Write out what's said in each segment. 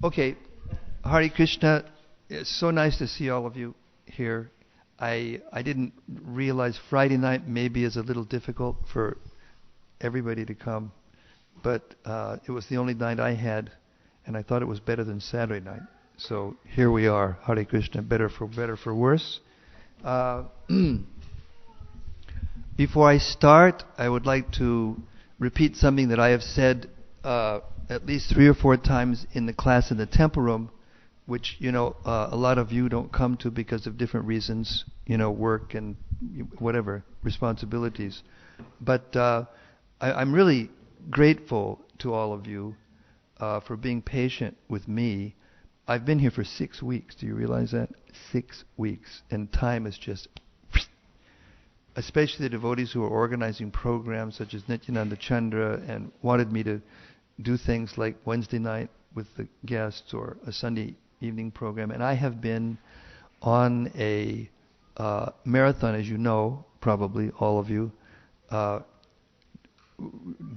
Okay, Hare Krishna. It's so nice to see all of you here. I didn't realize Friday night maybe is a little difficult for everybody to come, but it was the only night I had, and I thought it was better than Saturday night. So here we are, Hare Krishna, better for worse. Uh, Before I start, I would like to repeat something that I have said at least 3 or 4 times in the class in the temple room, which a lot of you don't come to because of different reasons, work and whatever responsibilities. But I'm really grateful to all of you for being patient with me. I've been here for 6 weeks. Do you realize that? 6 weeks, and time is just. Especially the devotees who are organizing programs such as Nityananda Chandra and wanted me to do things like Wednesday night with the guests or a Sunday evening program. And I have been on a marathon, as you know, probably all of you,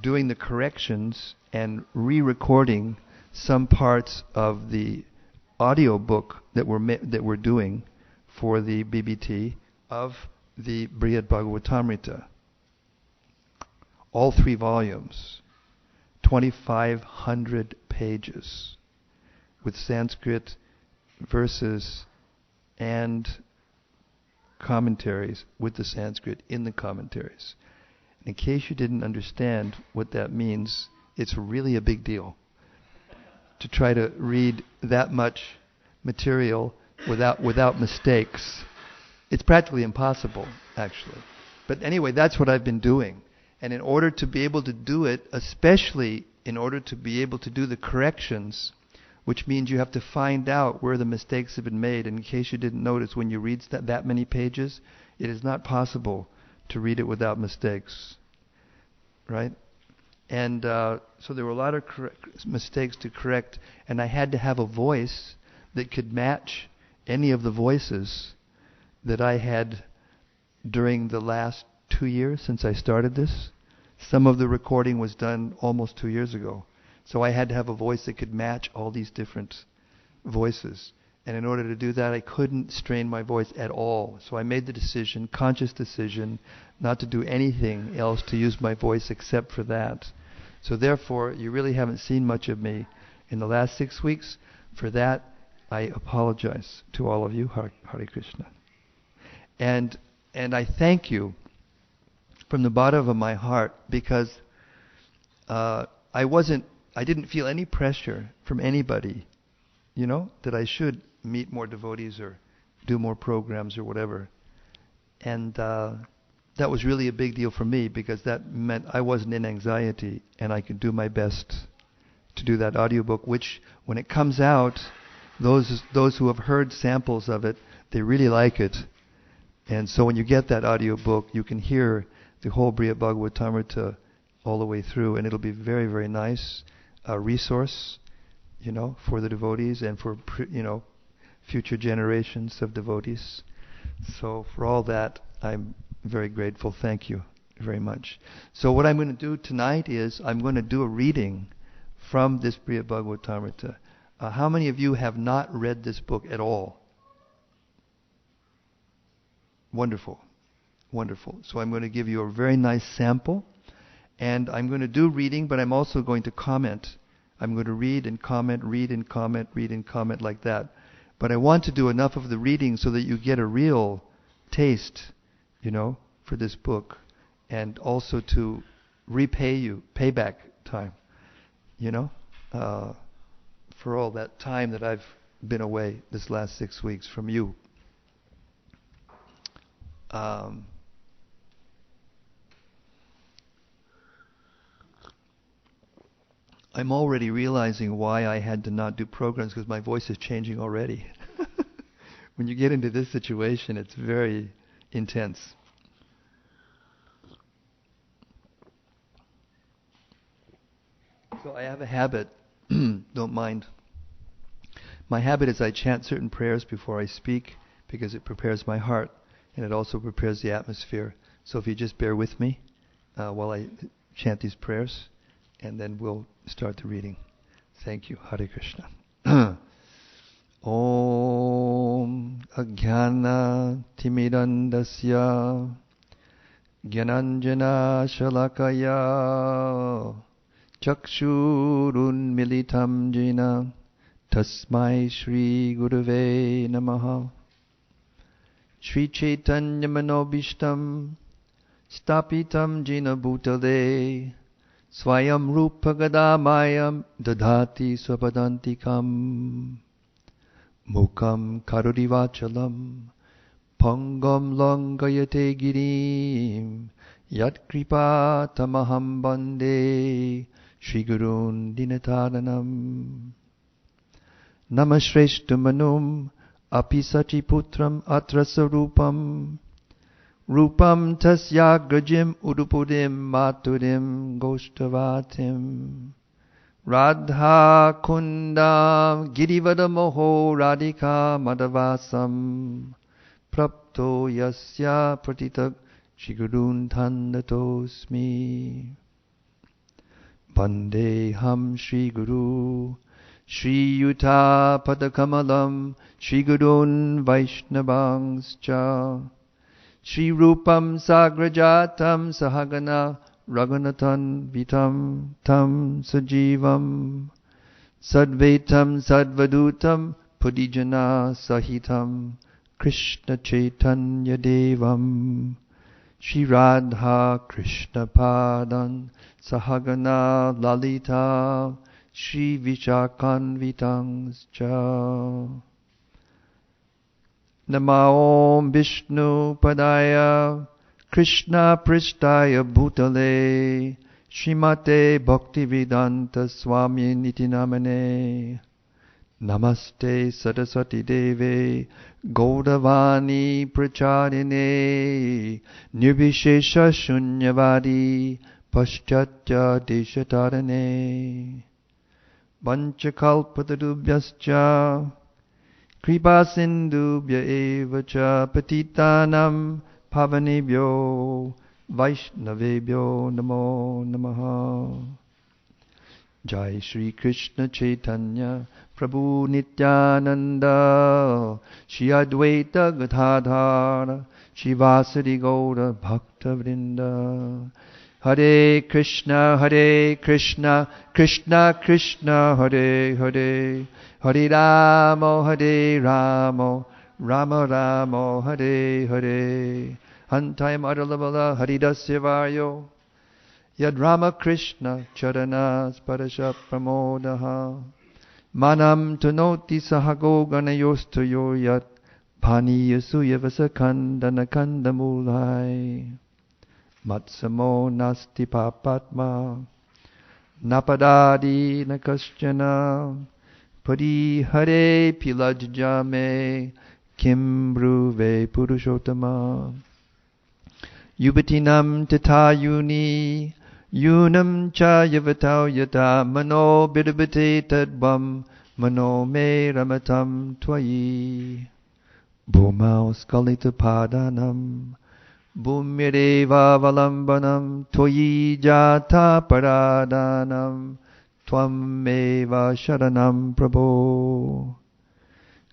doing the corrections and re-recording some parts of the audio book that we're doing for the BBT of the Brihad Bhagavatamrita. All 3 volumes, 2,500 pages, with Sanskrit verses and commentaries with the Sanskrit in the commentaries. And in case you didn't understand what that means, it's really a big deal to try to read that much material without mistakes. It's practically impossible, actually. But anyway, that's what I've been doing. And in order to be able to do it, especially in order to be able to do the corrections, which means you have to find out where the mistakes have been made. And in case you didn't notice, when you read that many pages, it is not possible to read it without mistakes. Right? And so there were a lot of mistakes to correct, and I had to have a voice that could match any of the voices that I had during the last 2 years since I started this. Some of the recording was done almost 2 years ago. So I had to have a voice that could match all these different voices. And in order to do that, I couldn't strain my voice at all. So I made the decision, conscious decision, not to do anything else to use my voice except for that. So therefore, you really haven't seen much of me in the last 6 weeks. For that, I apologize to all of you. Hare Krishna. And I thank you from the bottom of my heart, because I didn't feel any pressure from anybody, that I should meet more devotees or do more programs or whatever. And that was really a big deal for me, because that meant I wasn't in anxiety and I could do my best to do that audiobook, which when it comes out, those who have heard samples of it, they really like it. And so when you get that audio book, you can hear the whole Brihad Bhagavatamrita all the way through, and it'll be very, very nice resource, for the devotees and for future generations of devotees. So for all that, I'm very grateful. Thank you very much. So what I'm going to do tonight is I'm going to do a reading from this Brihad Bhagavatamrita. How many of you have not read this book at all? Wonderful. Wonderful. So I'm going to give you a very nice sample, and I'm going to do reading, but I'm also going to comment. I'm going to read and comment, read and comment, read and comment, like that. But I want to do enough of the reading so that you get a real taste, for this book, and also to repay you, payback time, for all that time that I've been away this last 6 weeks from you. I'm already realizing why I had to not do programs, because my voice is changing already. When you get into this situation, it's very intense. So I have a habit, don't mind. My habit is I chant certain prayers before I speak, because it prepares my heart. And it also prepares the atmosphere. So if you just bear with me while I chant these prayers, and then we'll start the reading. Thank you. Hare Krishna. Om Ajnana Timidandasya Gyananjana Shalakaya Chakshurun Militam Jena Tasmai Shri Gurave Namaha. Shri Chaitanya Manobishtam Stapitam Jena Bhutale Swayam Rupa Gadamayam Dadhati Swapadantikam Mukam Karurivachalam Pangam Langayate Girim Yat Kripa Tamaham Bande Shri Gurun Dinataranam Namashreshtu Manum Apisati Putram Atrasarupam Rupam Tasyagrajim Udupudim Maturim Goshtavatim Radha Kundam Girivadamoho Radhika Madhavasam Prapto Yasya Pratitag Shigurun Tandatosmi Vandeham Shri Guru Shri Yuta Padakamalam Shri Gurun Vaishnavangscha Shri Rupam Sagrajatam Sahagana Raghunathan Vitam Tam Sajivam Sadvaitam Sadvadutam Pudijana Sahitam Krishna Chaitanya Devam Shri Radha Krishna Padan Sahagana Lalita Shri Vichakanvitangscha Namo Vishnu Padaya Krishna Prishtaya Bhutale Srimate Bhaktivedanta Swami Niti Namane Namaste Saraswati Deve Gaudavani Pracharine Nirvishesha Shunyavadi Paschatya Deshatarane Vanchakalpatarubhyascha Kripa Sindhubhya Evacha Patitanam Pavanebhyo Vaishnavebhyo Namo Namaha. Jai Shri Krishna Chaitanya Prabhu Nityananda Shri Advaita Gadadhara Shri Vasari Gaura Bhakta Vrinda. Hare Krishna Krishna Krishna Hare Hare Hare Rama Rama Rama Hare Hare Hantayam Adalabala Haridasya Varyo Yad Rama Krishna Charanas Parasha Pramodaha Manam Tanoti Sahago Ganayostayo Yat Pani Yasuya Vasakandana Kandamulai Matsamo Nasti Papatma Napadadi Nakaschana Parihare Pilajjame Kim Bruve Purushottama Yubatinam Tatayuni Yunam Cha Yavatau Yata Mano Bidabate Tadvam Mano Me Ramatam Twayi Bhumau Skalita Padanam Bhumireva Valambanam Twayi Jata Paradanam Twameva Sharanam Prabho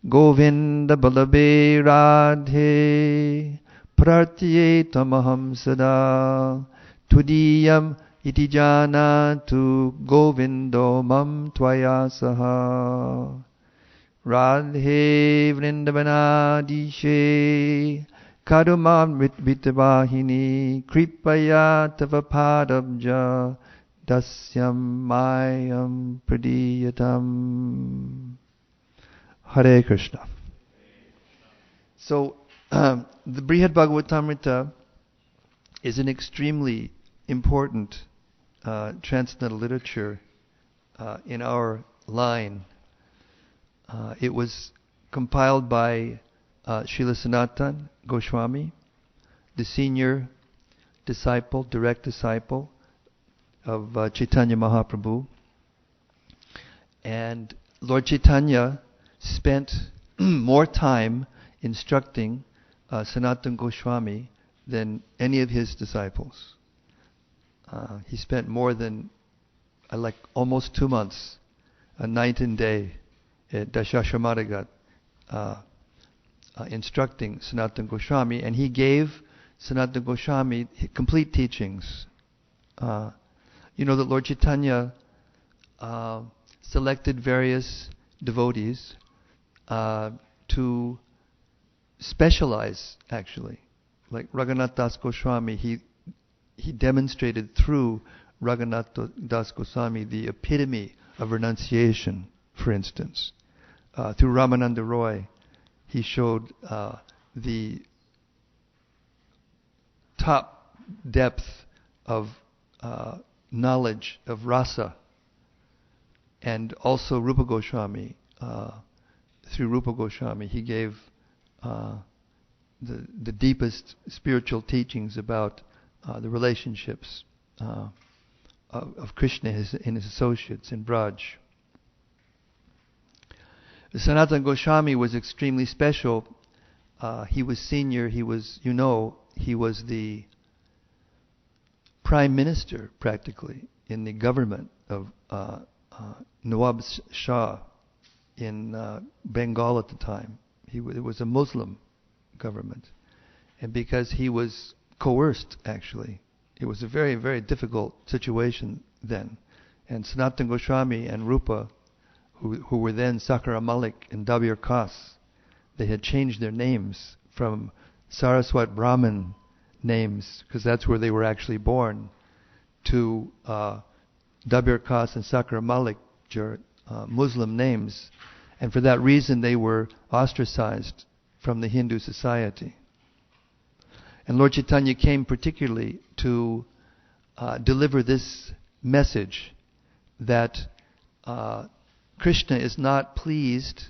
Govinda Balabe Radhe Pratye Tamaham Sada Tudiyam Iti Janatu Govindo Mam Tvaya Saha Radhe Vrindavanadishe Kadumam Vittavahini Kripaya Tavapadabja Dasyam Mayam Pradiyatam. Hare Krishna. So, the Brihad Bhagavatamrita is an extremely important transcendental literature in our line. It was compiled by Srila Sanatana Goswami, the senior disciple, direct disciple of Chaitanya Mahaprabhu. And Lord Chaitanya spent more time instructing Sanatana Goswami than any of his disciples. He spent more than almost 2 months, a night and day, Dashashamadagat, instructing Sanatana Goswami, and he gave Sanatana Goswami complete teachings. You know that Lord Chaitanya selected various devotees to specialize, actually. Like Raghunath Das Goswami, he demonstrated through Raghunath Das Goswami the epitome of renunciation, for instance. Through Ramananda Roy, he showed the top depth of knowledge of rasa. And also Rupa Goswami, through Rupa Goswami, he gave the deepest spiritual teachings about the relationships of Krishna and his associates in Braj. Sanatana Goswami was extremely special. He was senior. He was the prime minister, practically, in the government of Nawab Shah in Bengal at the time. It was a Muslim government. And because he was coerced, actually, it was a very, very difficult situation then. And Sanatana Goswami and Rupa, who were then Sakara Malik and Dabir Khas, they had changed their names from Saraswat Brahmin names, because that's where they were actually born, to Dabir Khas and Sakara Malik, Muslim names. And for that reason they were ostracized from the Hindu society. And Lord Chaitanya came particularly to deliver this message that Krishna is not pleased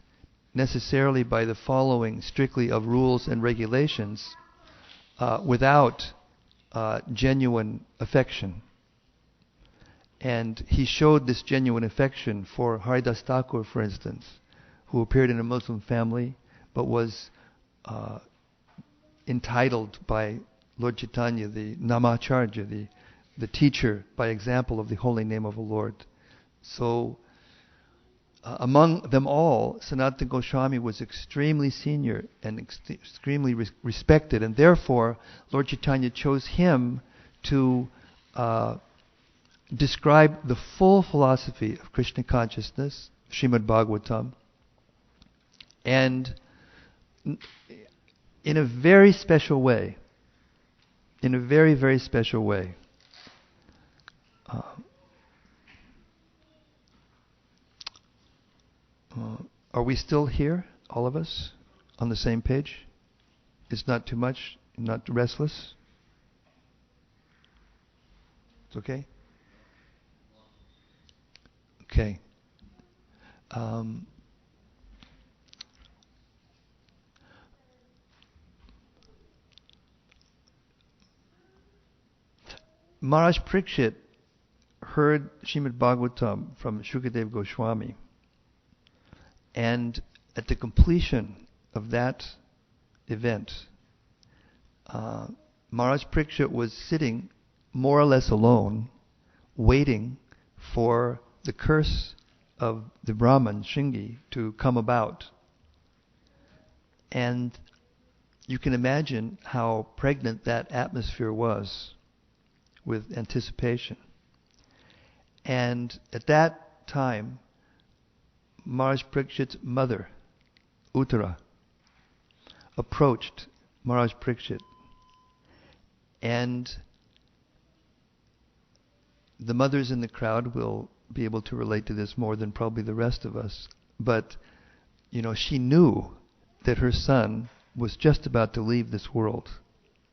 necessarily by the following strictly of rules and regulations without genuine affection. And he showed this genuine affection for Haridas Thakur, for instance, who appeared in a Muslim family but was entitled by Lord Chaitanya, the Namacharya, the teacher by example of the holy name of the Lord. So among them all, Sanatana Goswami was extremely senior and extremely respected, and therefore Lord Chaitanya chose him to describe the full philosophy of Krishna consciousness, Srimad Bhagavatam, and in a very special way, in a very, very special way. Are we still here, all of us, on the same page? It's not too much, not restless? It's okay? Okay. Maharaj Parikshit heard Srimad Bhagavatam from Shukadev Goswami, and at the completion of that event, Maharaj Parikshit was sitting more or less alone, waiting for the curse of the Brahman, Shringi, to come about. And you can imagine how pregnant that atmosphere was with anticipation. And at that time, Maharaj Parikshit's mother, Uttara, approached Maharaj Parikshit. And the mothers in the crowd will be able to relate to this more than probably the rest of us. But, she knew that her son was just about to leave this world.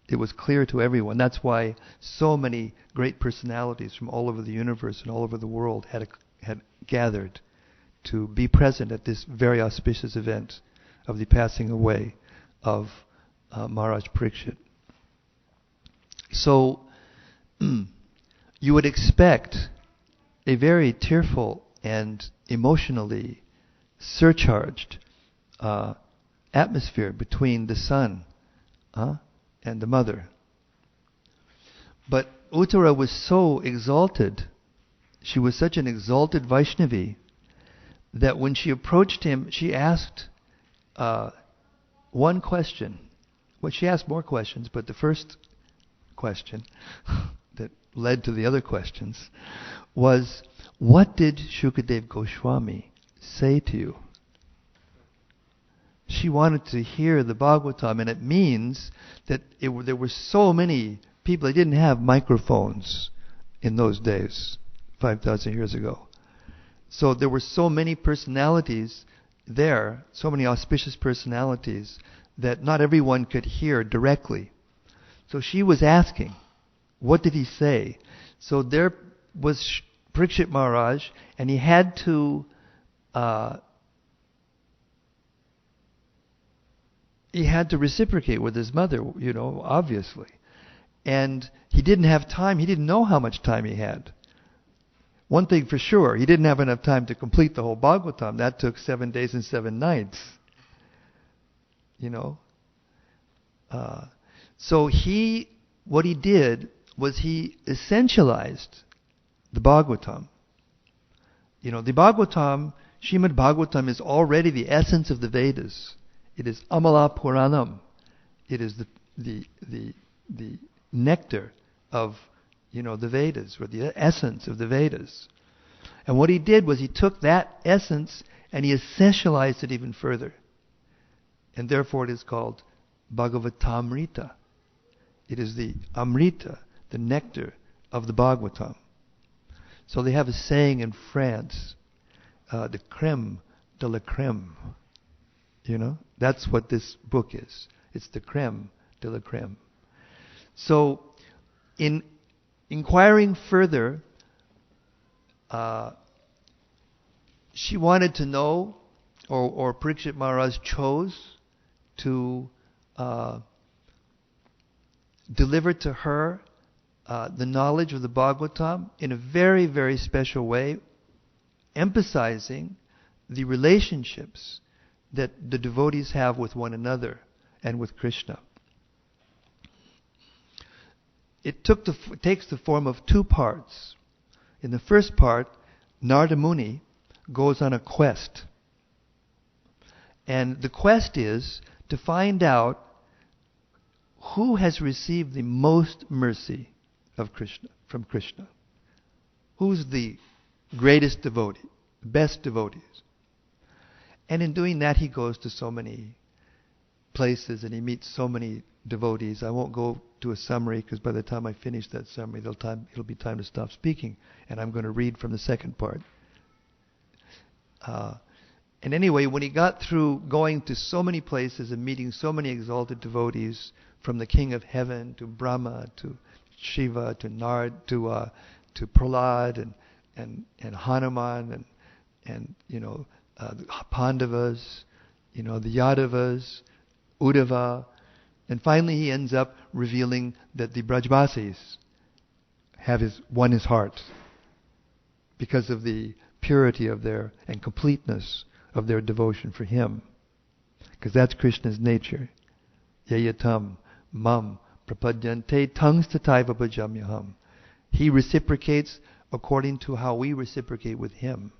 It was clear to everyone. That's why so many great personalities from all over the universe and all over the world had gathered to be present at this very auspicious event of the passing away of Maharaj Parikshit. So, you would expect a very tearful and emotionally surcharged atmosphere between the son and the mother. But Uttara was so exalted, she was such an exalted Vaishnavi, that when she approached him, she asked one question. Well, she asked more questions, but the first question that led to the other questions was, what did Shukadev Goswami say to you? She wanted to hear the Bhagavatam, and it means that there were so many people. They didn't have microphones in those days, 5,000 years ago. So there were so many personalities there, so many auspicious personalities, that not everyone could hear directly. So she was asking, what did he say? So there was Parikshit Maharaj, and he had to reciprocate with his mother, obviously. And he didn't have time. He didn't know how much time he had. One thing for sure, he didn't have enough time to complete the whole Bhagavatam. That took 7 days and 7 nights. So what he did was he essentialized the Bhagavatam. The Bhagavatam, Srimad Bhagavatam, is already the essence of the Vedas. It is Amala Puranam. It is the nectar of the Vedas, or the essence of the Vedas. And what he did was he took that essence and he essentialized it even further. And therefore it is called Bhagavatamrita. It is the Amrita, the nectar of the Bhagavatam. So they have a saying in France, the crème de la crème. That's what this book is. It's the crème de la crème. So in inquiring further, she wanted to know, or Parikshit Maharaj chose to deliver to her the knowledge of the Bhagavatam in a very, very special way, emphasizing the relationships that the devotees have with one another and with Krishna. It takes the form of 2 parts. In the first part, Narada Muni goes on a quest. And the quest is to find out who has received the most mercy from Krishna. Who's the greatest devotee, best devotees. And in doing that, he goes to so many places and he meets so many devotees. I won't go to a summary, because by the time I finish that summary, it'll be time to stop speaking, and I'm going to read from the second part. And anyway, when he got through going to so many places and meeting so many exalted devotees, from the King of Heaven to Brahma to Shiva to Nard to Prahlad and Hanuman and the Pandavas, the Yadavas, Uddhava, and finally he ends up revealing that the Brajbasis have won his heart because of the purity of their and completeness of their devotion for him. Because that's Krishna's nature. Yayatam mam prapadyante tangstataiva bhajamyaham. He reciprocates according to how we reciprocate with him.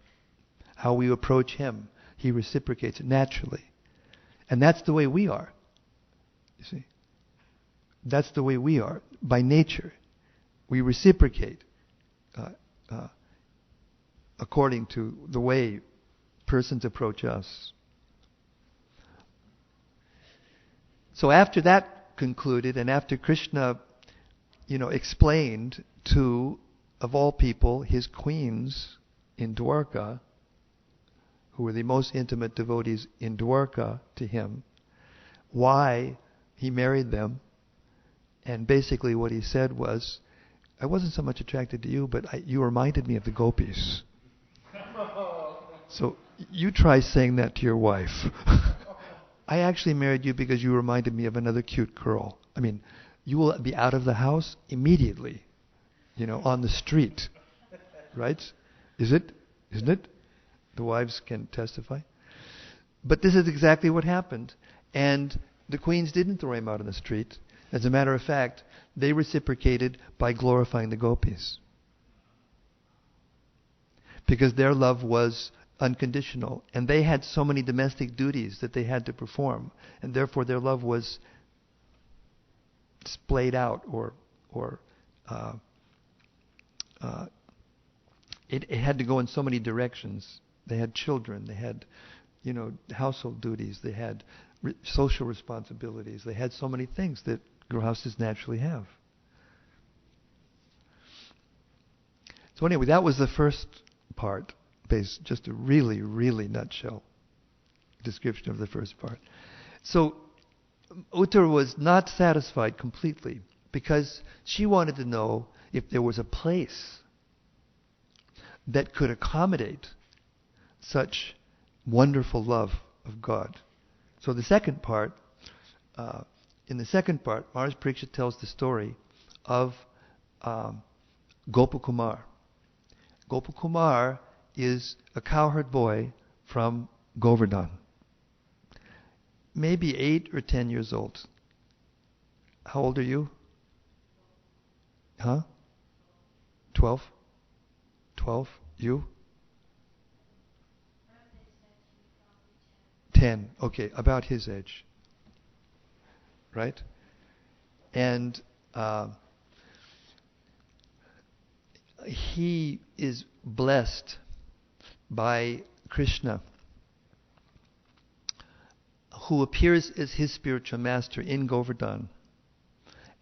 How we approach him. He reciprocates naturally. And that's the way we are. You see? That's the way we are. By nature. We reciprocate according to the way persons approach us. So after that concluded, and after Krishna, explained to, of all people, his queens in Dwarka, who were the most intimate devotees in Dwarka to him, why he married them. And basically what he said was, I wasn't so much attracted to you, but you reminded me of the gopis. So you try saying that to your wife. I actually married you because you reminded me of another cute girl. I mean, you will be out of the house immediately, on the street. Right? Isn't it? The wives can testify. But this is exactly what happened. And the queens didn't throw him out on the street. As a matter of fact, they reciprocated by glorifying the gopis. Because their love was unconditional. And they had so many domestic duties that they had to perform. And therefore their love was splayed out, or it had to go in so many directions. They had children, they had, household duties, they had social responsibilities, they had so many things that grihasthas naturally have. So anyway, that was the first part, just a really, really nutshell description of the first part. So Uttara was not satisfied completely, because she wanted to know if there was a place that could accommodate such wonderful love of God. So the second part, in the second part, Maharaj Parikshit tells the story of Gopakumar. Gopakumar is a cowherd boy from Govardhan, maybe 8 or 10 years old. How old are you? 12? 12? You? 10. Okay, about his age. Right? And he is blessed by Krishna, who appears as his spiritual master in Govardhan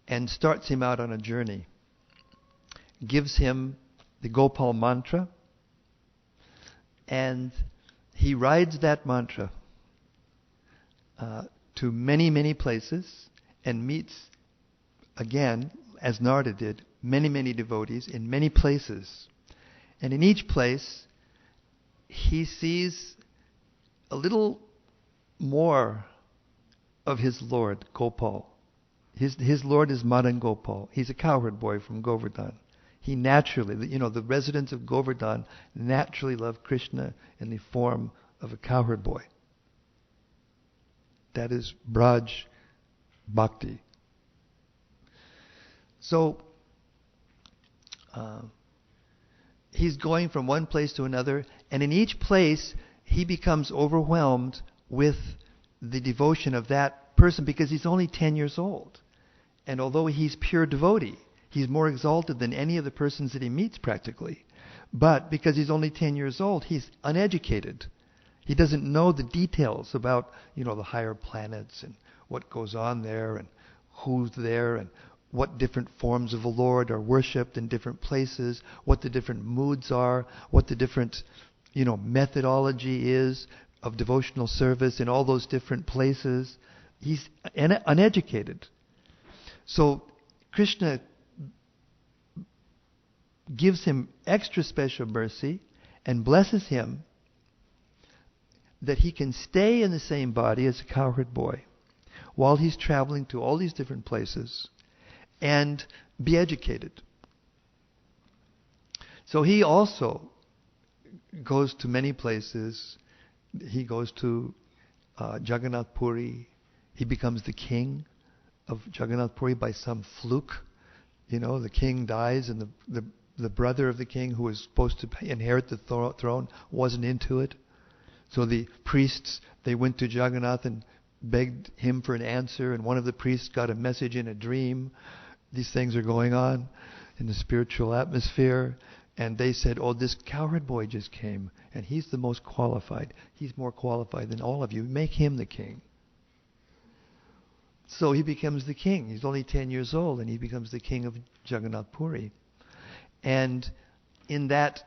and starts him out on a journey. Gives him the Gopal mantra, and he rides that mantra to many, many places and meets, again, as Narada did, many, many devotees in many places. And in each place, he sees a little more of his Lord, Gopal. His Lord is Madan Gopal. He's a cowherd boy from Govardhan. He naturally, the residents of Govardhan naturally love Krishna in the form of a cowherd boy. That is Braj Bhakti. So, he's going from one place to another, and in each place, he becomes overwhelmed with the devotion of that person, because he's only 10 years old. And although he's pure devotee, he's more exalted than any of the persons that he meets practically. But because he's only 10 years old, he's uneducated. He doesn't know the details about, the higher planets and what goes on there and who's there and what different forms of the Lord are worshipped in different places, what the different moods are, what the different, methodology is of devotional service in all those different places. He's uneducated. So Krishna gives him extra special mercy and blesses him that he can stay in the same body as a cowherd boy while he's traveling to all these different places and be educated. So he also goes to many places. He goes to Jagannath Puri. He becomes the king of Jagannath Puri by some fluke. The king dies, and the brother of the king, who was supposed to inherit the throne, wasn't into it. So the priests, they went to Jagannath and begged him for an answer, and one of the priests got a message in a dream. These things are going on in the spiritual atmosphere. And they said, this cowherd boy just came, and he's the most qualified. He's more qualified than all of you. Make him the king. So he becomes the king. He's only 10 years old, and he becomes the king of Jagannath Puri. And in that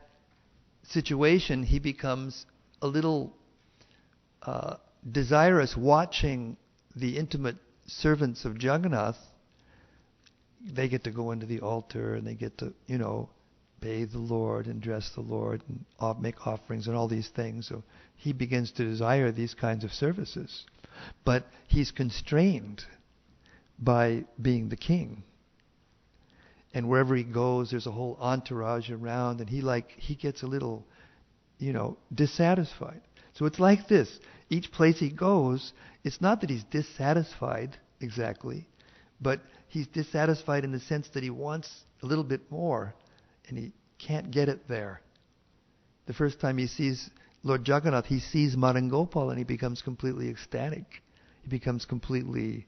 situation, he becomes a little desirous watching the intimate servants of Jagannath. They get to go into the altar, and they get to, bathe the Lord and dress the Lord and make offerings and all these things. So he begins to desire these kinds of services. But he's constrained by being the king. And wherever he goes, there's a whole entourage around, and he gets a little, dissatisfied. So it's like this. Each place he goes, it's not that he's dissatisfied exactly, but he's dissatisfied in the sense that he wants a little bit more, and he can't get it there. The first time he sees Lord Jagannath, he sees Madangopal and he becomes completely ecstatic. He becomes completely,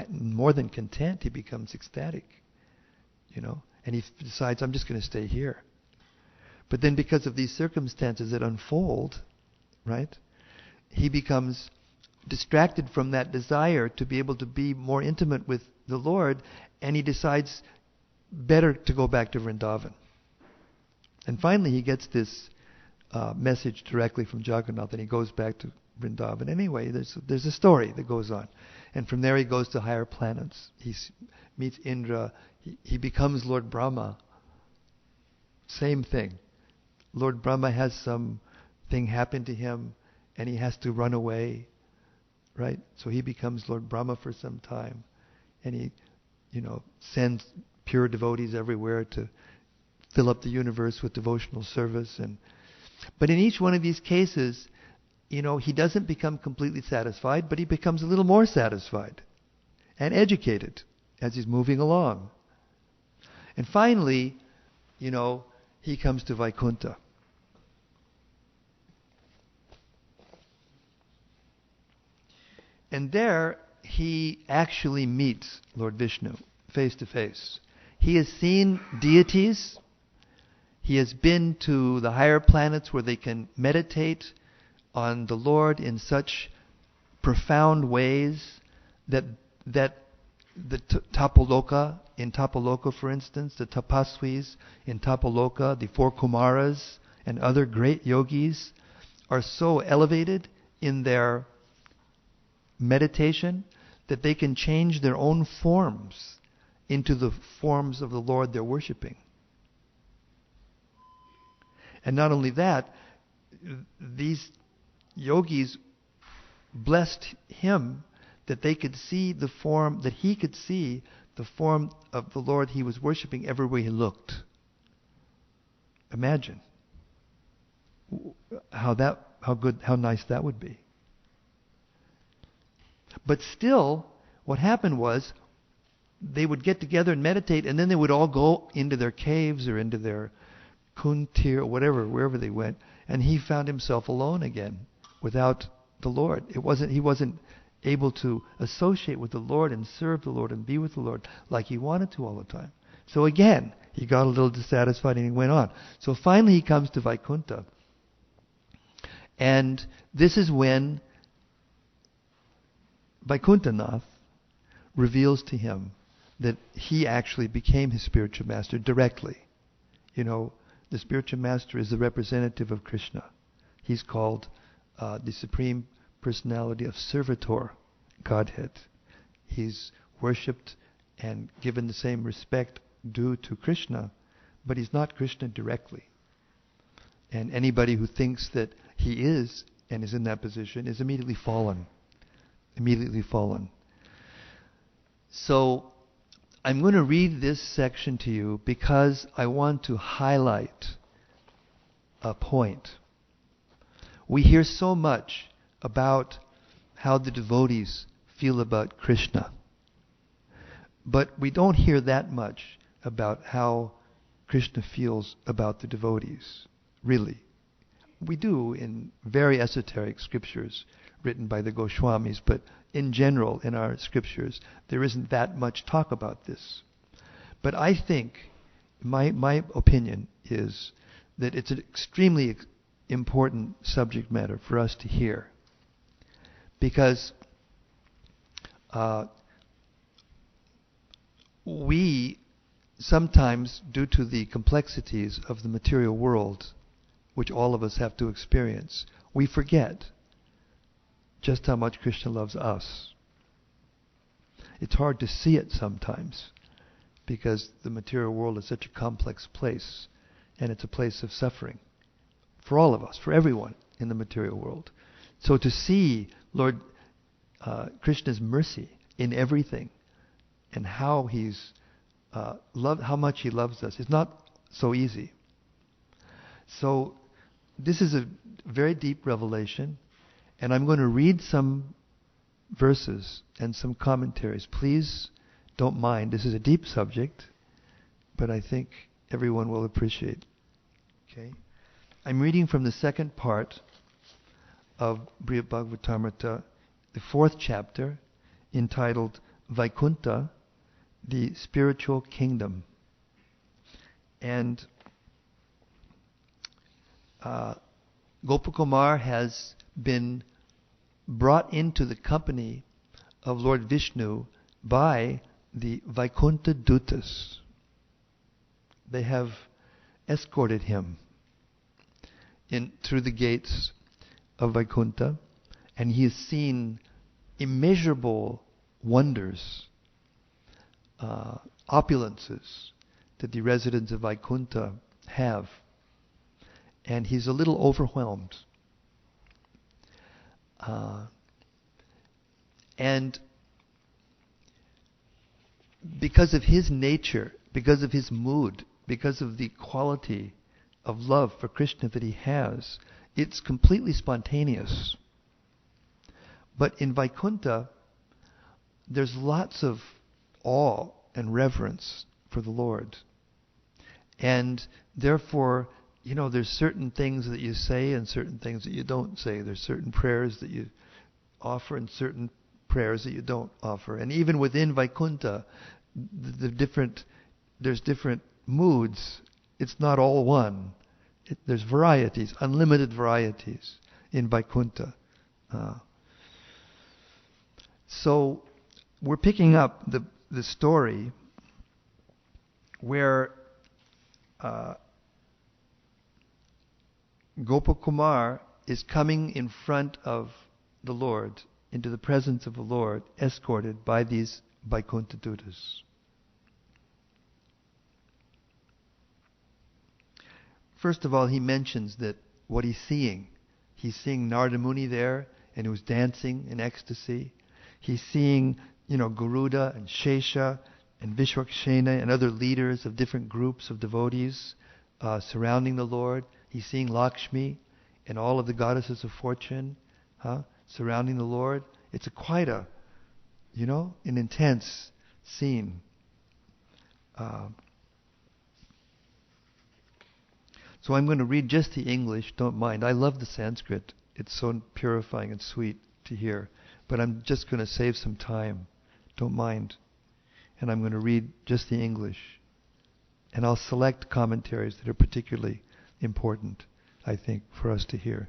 more than content, he becomes ecstatic. And he decides, I'm just going to stay here. But then because of these circumstances that unfold, right, he becomes distracted from that desire to be able to be more intimate with the Lord, and he decides better to go back to Vrindavan. And finally he gets this message directly from Jagannath, and he goes back to Vrindavan. Anyway, there's a story that goes on. And from there he goes to higher planets. He meets Indra. He becomes Lord Brahma. Same thing. Lord Brahma has something happen to him, and he has to run away, right? So he becomes Lord Brahma for some time, and he, sends pure devotees everywhere to fill up the universe with devotional service. But in each one of these cases, he doesn't become completely satisfied, but he becomes a little more satisfied and educated as he's moving along. And finally, he comes to Vaikuntha. And there he actually meets Lord Vishnu face to face. He has seen deities. He has been to the higher planets where they can meditate on the Lord in such profound ways that the Tapaloka, in Tapaloka for instance, the Tapasvis in Tapaloka, the four Kumaras and other great yogis are so elevated in their meditation that they can change their own forms into the forms of the Lord they're worshipping. And not only that, these yogis blessed him that they could see the form, that he could see the form of the Lord he was worshipping everywhere he looked. Imagine how nice that would be. But still, what happened was they would get together and meditate, and then they would all go into their caves or into their kuntir or whatever, wherever they went, and he found himself alone again without the Lord. He wasn't able to associate with the Lord and serve the Lord and be with the Lord like he wanted to all the time. So again, he got a little dissatisfied and he went on. So finally he comes to Vaikuntha. And this is when Vaikuntanath reveals to him that he actually became his spiritual master directly. The spiritual master is the representative of Krishna. He's called the Supreme Personality of Servitor Godhead. He's worshipped and given the same respect due to Krishna, but he's not Krishna directly. And anybody who thinks that he is and is in that position is immediately fallen. Immediately fallen. So I'm going to read this section to you because I want to highlight a point. We hear so much about how the devotees feel about Krishna, but we don't hear that much about how Krishna feels about the devotees, really. We do in very esoteric scriptures written by the Goswamis, but in general in our scriptures there isn't that much talk about this. But I think, my opinion is that it's an extremely important subject matter for us to hear, because we sometimes, due to the complexities of the material world, which all of us have to experience, we forget just how much Krishna loves us. It's hard to see it sometimes because the material world is such a complex place, and it's a place of suffering for all of us, for everyone in the material world. So to see Lord Krishna's mercy in everything and how he's how much he loves us is not so easy. So this is a very deep revelation. And I'm going to read some verses and some commentaries. Please don't mind. This is a deep subject, but I think everyone will appreciate. Okay? I'm reading from the second part of Brihad Bhagavatamrita, the 4th chapter, entitled Vaikuntha, the Spiritual Kingdom. And Gopakumar has been brought into the company of Lord Vishnu by the Vaikuntha Dutas. They have escorted him through the gates of Vaikuntha, and he has seen immeasurable wonders, opulences that the residents of Vaikuntha have. And he's a little overwhelmed. And because of his nature, because of his mood, because of the quality of love for Krishna that he has, it's completely spontaneous. But in Vaikuntha, there's lots of awe and reverence for the Lord. And therefore, there's certain things that you say and certain things that you don't say. There's certain prayers that you offer and certain prayers that you don't offer. And even within Vaikuntha, there's different moods. It's not all one. There's varieties, unlimited varieties in Vaikuntha. So we're picking up the story where Gopakumar is coming in front of the Lord, into the presence of the Lord, escorted by these Vaikuntha Dutas. First of all, he mentions that what he's seeing Narada Muni there, and who's dancing in ecstasy. He's seeing, Garuda and Shesha and Vishwakshena and other leaders of different groups of devotees surrounding the Lord. He's seeing Lakshmi and all of the goddesses of fortune surrounding the Lord. It's quite an intense scene. So I'm going to read just the English, don't mind. I love the Sanskrit. It's so purifying and sweet to hear. But I'm just going to save some time. Don't mind. And I'm going to read just the English. And I'll select commentaries that are particularly important, I think, for us to hear.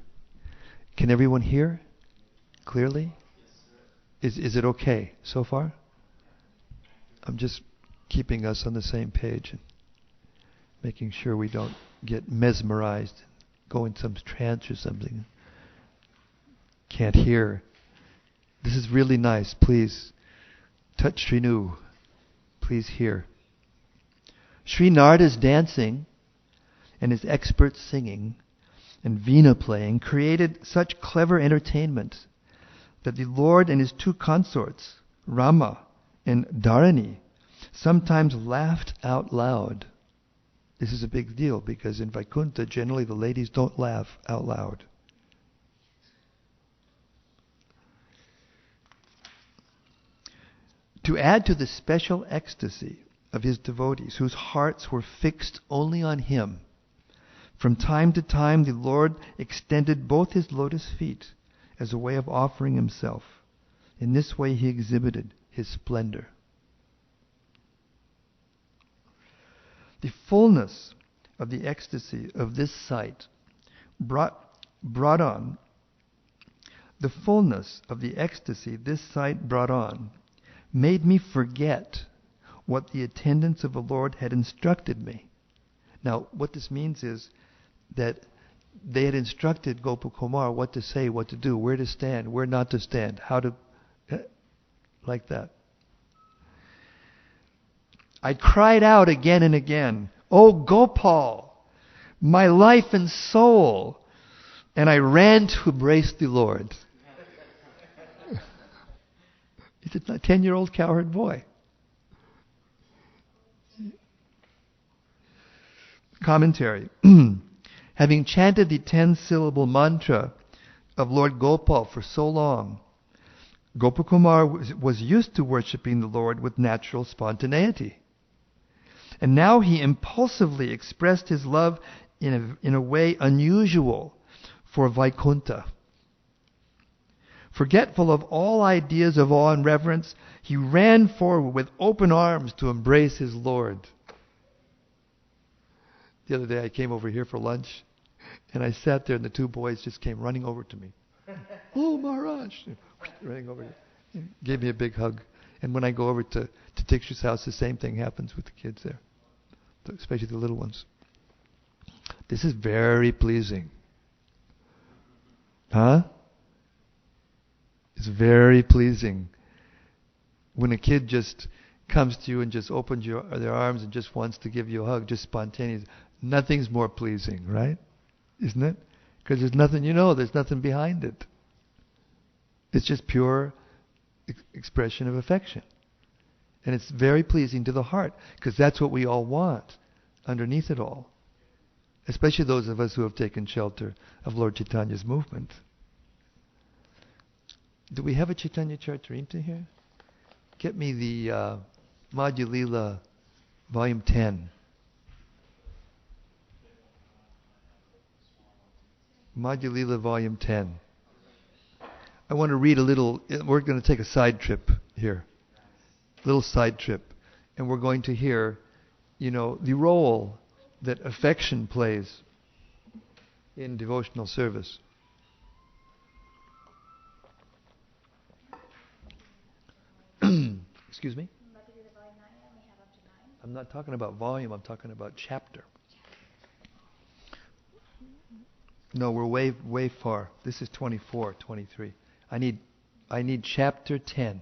Can everyone hear clearly? Is it okay so far? I'm just keeping us on the same page and making sure we don't get mesmerized, go in some trance or something. Can't hear. This is really nice. Please touch Srinu. Please hear. Sri Narada's dancing and his expert singing and veena playing created such clever entertainment that the Lord and his two consorts, Rama and Dharani, sometimes laughed out loud. This is a big deal because in Vaikuntha, generally the ladies don't laugh out loud. To add to the special ecstasy of his devotees, whose hearts were fixed only on him, from time to time the Lord extended both his lotus feet as a way of offering himself. In this way he exhibited his splendor. The fullness of the ecstasy of this sight brought on made me forget what the attendants of the Lord had instructed me. Now, what this means is that they had instructed Gopakumar what to say, what to do, where to stand, where not to stand, how to... like that. I cried out again and again, "Oh Gopal, my life and soul!" And I ran to embrace the Lord. He's a 10-year-old cowherd boy. Commentary. Having chanted the 10-syllable mantra of Lord Gopal for so long, Gopakumar was used to worshipping the Lord with natural spontaneity. And now he impulsively expressed his love in a way unusual for Vaikuntha. Forgetful of all ideas of awe and reverence, he ran forward with open arms to embrace his Lord. The other day I came over here for lunch, and I sat there and the two boys just came running over to me. Oh, Maharaj! Running over here. Gave me a big hug. And when I go over to Tikshu's house, the same thing happens with the kids there, especially the little ones. This is very pleasing. Huh? It's very pleasing. When a kid just comes to you and just opens their arms and just wants to give you a hug, just spontaneous, nothing's more pleasing, right? Isn't it? Because there's nothing, there's nothing behind it. It's just pure expression of affection. And it's very pleasing to the heart, because that's what we all want underneath it all. Especially those of us who have taken shelter of Lord Chaitanya's movement. Do we have a Chaitanya Charitamrita here? Get me the Madhya Lila, Volume 10. Madhya Lila, Volume 10. I want to read a little. We're going to take a side trip here. Little side trip. And we're going to hear, the role that affection plays in devotional service. Excuse me? I'm not talking about volume, I'm talking about chapter. No, we're way far. This is 24, 23. I need chapter 10.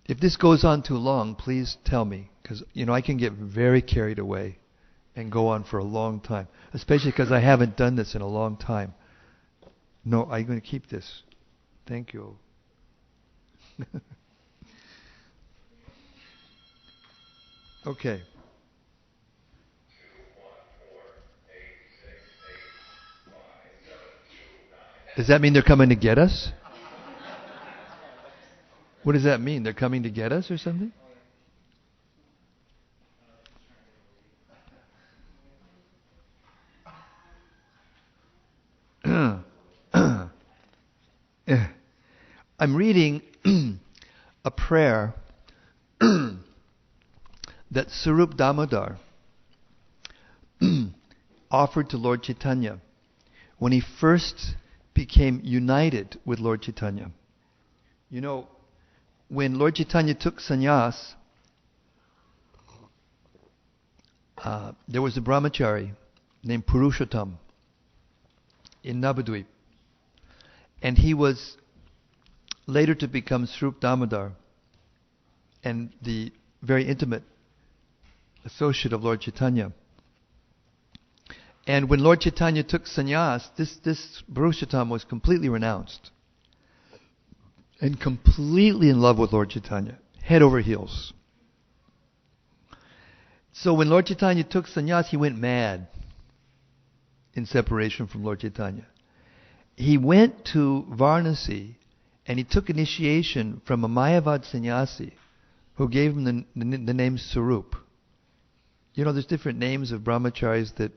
If this goes on too long, please tell me, because I can get very carried away and go on for a long time, especially because I haven't done this in a long time. No, I'm going to keep this. Thank you. Okay. Does that mean they're coming to get us? What does that mean? They're coming to get us or something? I'm reading a prayer that Sarup Damodar offered to Lord Chaitanya when he first became united with Lord Chaitanya. When Lord Chaitanya took sannyas, there was a brahmachari named Purushottam in Navadvip. And he was later to become Sarup Damodar and the very intimate associate of Lord Chaitanya. And when Lord Chaitanya took sannyas, this Purushottam was completely renounced and completely in love with Lord Chaitanya, head over heels. So when Lord Chaitanya took sannyas, he went mad in separation from Lord Chaitanya. He went to Varanasi and he took initiation from a Mayavad sannyasi who gave him the name Sarup. There's different names of brahmacharis that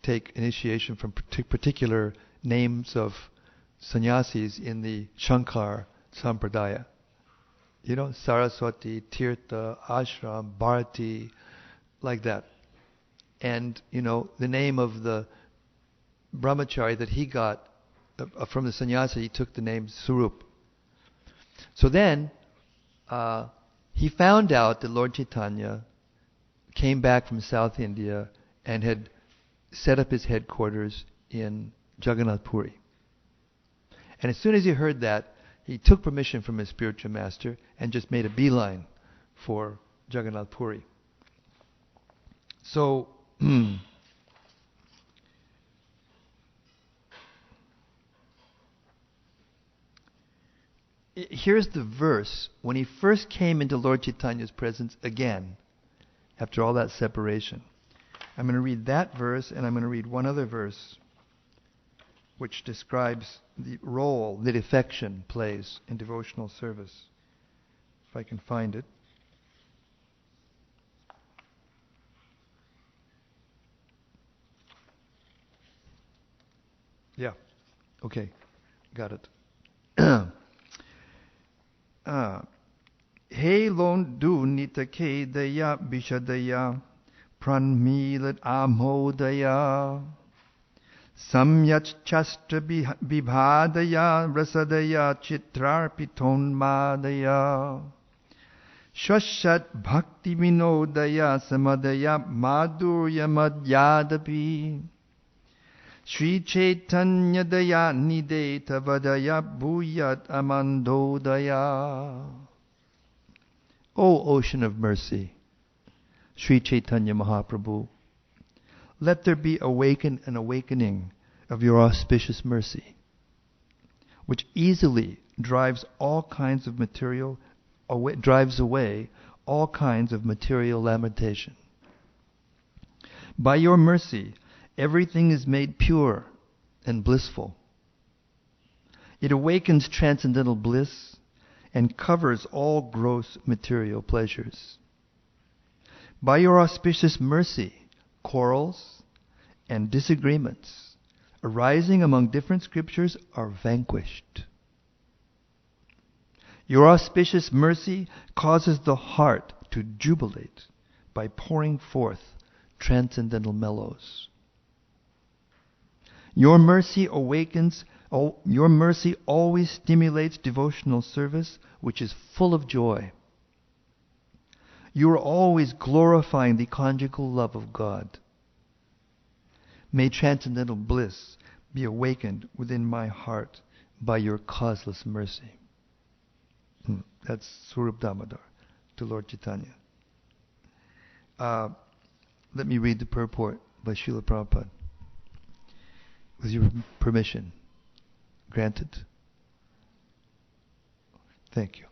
take initiation from particular names of sannyasis in the Shankar Sampradaya. Saraswati, Tirtha, Ashram, Bharati, like that. And, the name of the brahmachari that he got from the sannyasi, he took the name Sarup. So then, he found out that Lord Chaitanya came back from South India and had set up his headquarters in Jagannath Puri. And as soon as he heard that, he took permission from his spiritual master and just made a beeline for Jagannath Puri. So, here's the verse. When he first came into Lord Chaitanya's presence again, after all that separation, I'm going to read that verse, and I'm going to read one other verse which describes the role that affection plays in devotional service. If I can find it. Yeah. Okay. Got it. He lon du nita ke daya bishadaya pranmilat amodaya samyach chastra vibhadaya rasadaya chitrarpiton madaya shashat bhakti vinodaya samadaya madhurya madhyadapi Sri Chaitanya Daya Nideta Vadaya Bhuyat Amandodaya. O Ocean of Mercy, Sri Chaitanya Mahaprabhu, let there be an awakening of your auspicious mercy, which easily drives away all kinds of material lamentation. By your mercy, everything is made pure and blissful. It awakens transcendental bliss and covers all gross material pleasures. By your auspicious mercy, quarrels and disagreements arising among different scriptures are vanquished. Your auspicious mercy causes the heart to jubilate by pouring forth transcendental mellows. Your mercy always stimulates devotional service, which is full of joy. You are always glorifying the conjugal love of God. May transcendental bliss be awakened within my heart by your causeless mercy. That's Swarup Damodar to Lord Chaitanya. Let me read the purport by Srila Prabhupada. With your permission. Granted? Thank you.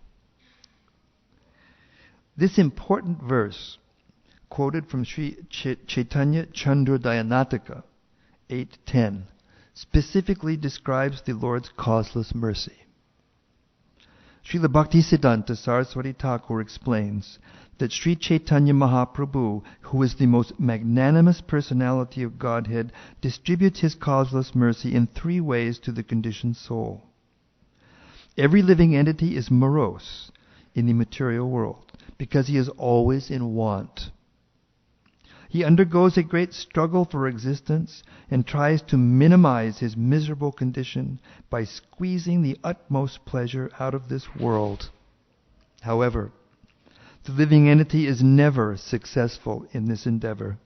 This important verse, quoted from Sri Chaitanya Chandrodayanatika 8:10, specifically describes the Lord's causeless mercy. Srila Bhaktisiddhanta Saraswati Thakur explains that Sri Chaitanya Mahaprabhu, who is the most magnanimous personality of Godhead, distributes his causeless mercy in three ways to the conditioned soul. Every living entity is morose in the material world because he is always in want. He undergoes a great struggle for existence and tries to minimize his miserable condition by squeezing the utmost pleasure out of this world. However, the living entity is never successful in this endeavor.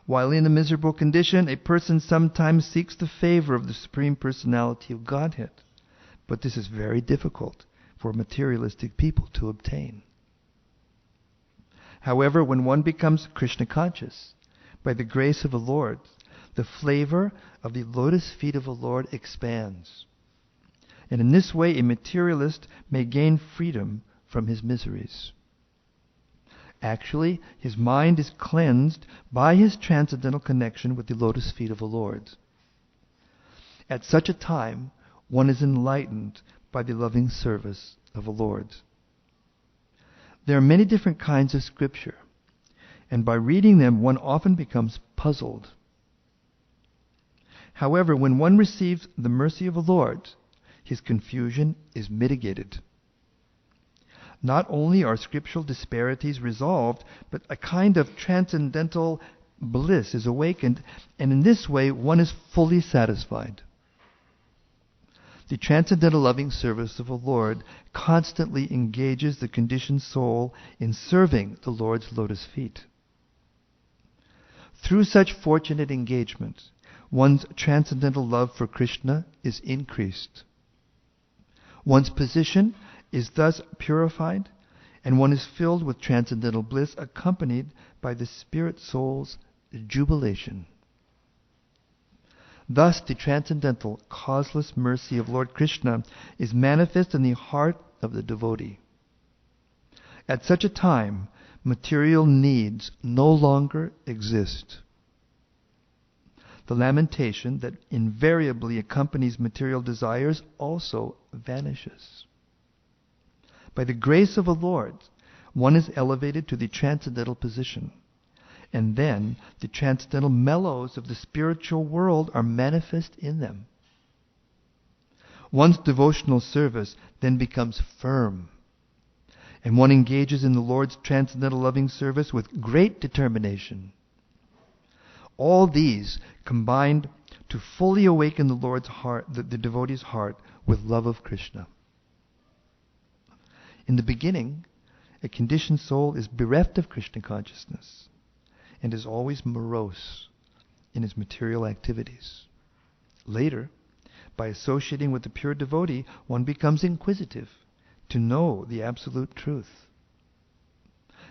While in a miserable condition, a person sometimes seeks the favor of the Supreme Personality of Godhead, but this is very difficult for materialistic people to obtain. However, when one becomes Krishna conscious, by the grace of the Lord, the flavor of the lotus feet of the Lord expands. And in this way, a materialist may gain freedom from his miseries. Actually, his mind is cleansed by his transcendental connection with the lotus feet of the Lord. At such a time, one is enlightened by the loving service of the Lord. There are many different kinds of scripture, and by reading them one often becomes puzzled. However, when one receives the mercy of the Lord, his confusion is mitigated. Not only are scriptural disparities resolved, but a kind of transcendental bliss is awakened, and in this way one is fully satisfied. The transcendental loving service of the Lord constantly engages the conditioned soul in serving the Lord's lotus feet. Through such fortunate engagement, one's transcendental love for Krishna is increased. One's position is thus purified, and one is filled with transcendental bliss accompanied by the spirit soul's jubilation. Thus, the transcendental, causeless mercy of Lord Krishna is manifest in the heart of the devotee. At such a time, material needs no longer exist. The lamentation that invariably accompanies material desires also vanishes. By the grace of the Lord, one is elevated to the transcendental position, And then the transcendental mellows of the spiritual world are manifest in them. One's devotional service then becomes firm, and one engages in the Lord's transcendental loving service with great determination. All these combined to fully awaken the Lord's heart, the devotee's heart, with love of Krishna. In the beginning, a conditioned soul is bereft of Krishna consciousness and is always morose in his material activities. Later, by associating with the pure devotee, one becomes inquisitive to know the absolute truth.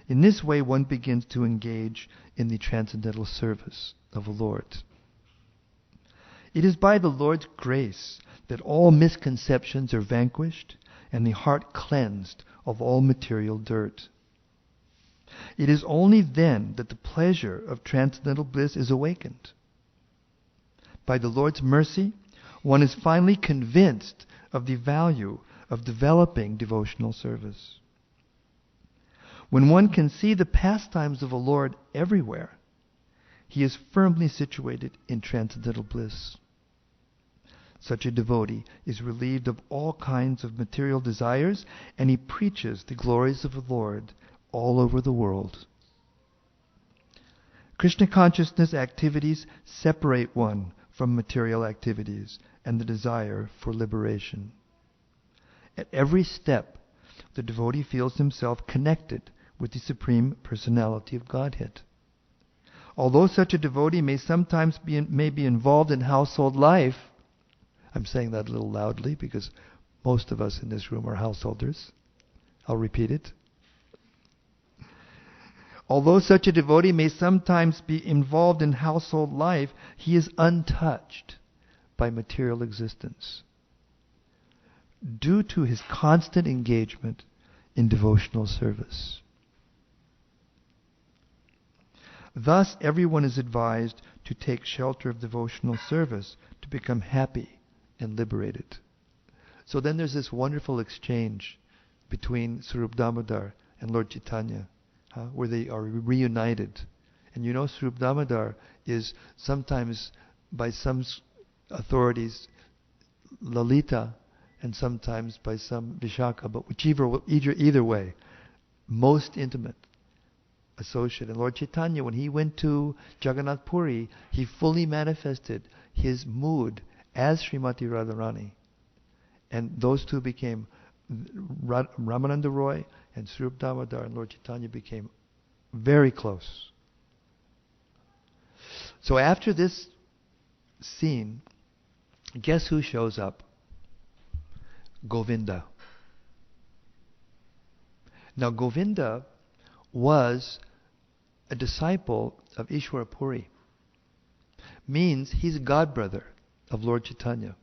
In this way, one begins to engage in the transcendental service of the Lord. It is by the Lord's grace that all misconceptions are vanquished and the heart cleansed of all material dirt. It is only then that the pleasure of transcendental bliss is awakened. By the Lord's mercy, one is finally convinced of the value of developing devotional service. When one can see the pastimes of the Lord everywhere, he is firmly situated in transcendental bliss. Such a devotee is relieved of all kinds of material desires, and he preaches the glories of the Lord all over the world. Krishna consciousness activities separate one from material activities and the desire for liberation. At every step, the devotee feels himself connected with the Supreme Personality of Godhead. Although such a devotee may sometimes be involved in household life, I'm saying that a little loudly because most of us in this room are householders. I'll repeat it. Although such a devotee may sometimes be involved in household life, he is untouched by material existence due to his constant engagement in devotional service. Thus, everyone is advised to take shelter of devotional service to become happy and liberated. So then there's this wonderful exchange between Swarup Damodar and Lord Chaitanya, where they are reunited. And you know, Swarup Damodar is sometimes, by some authorities, Lalita, and sometimes by some Vishaka, but either way, most intimate associate. And Lord Chaitanya, when he went to Jagannath Puri, he fully manifested his mood as Srimati Radharani. And those two became, Ramananda Roy and Swarup Damodar and Lord Chaitanya became very close. So after this scene, guess who shows up? Govinda. Now Govinda was a disciple of Ishwara Puri. Means he's a godbrother of Lord Chaitanya.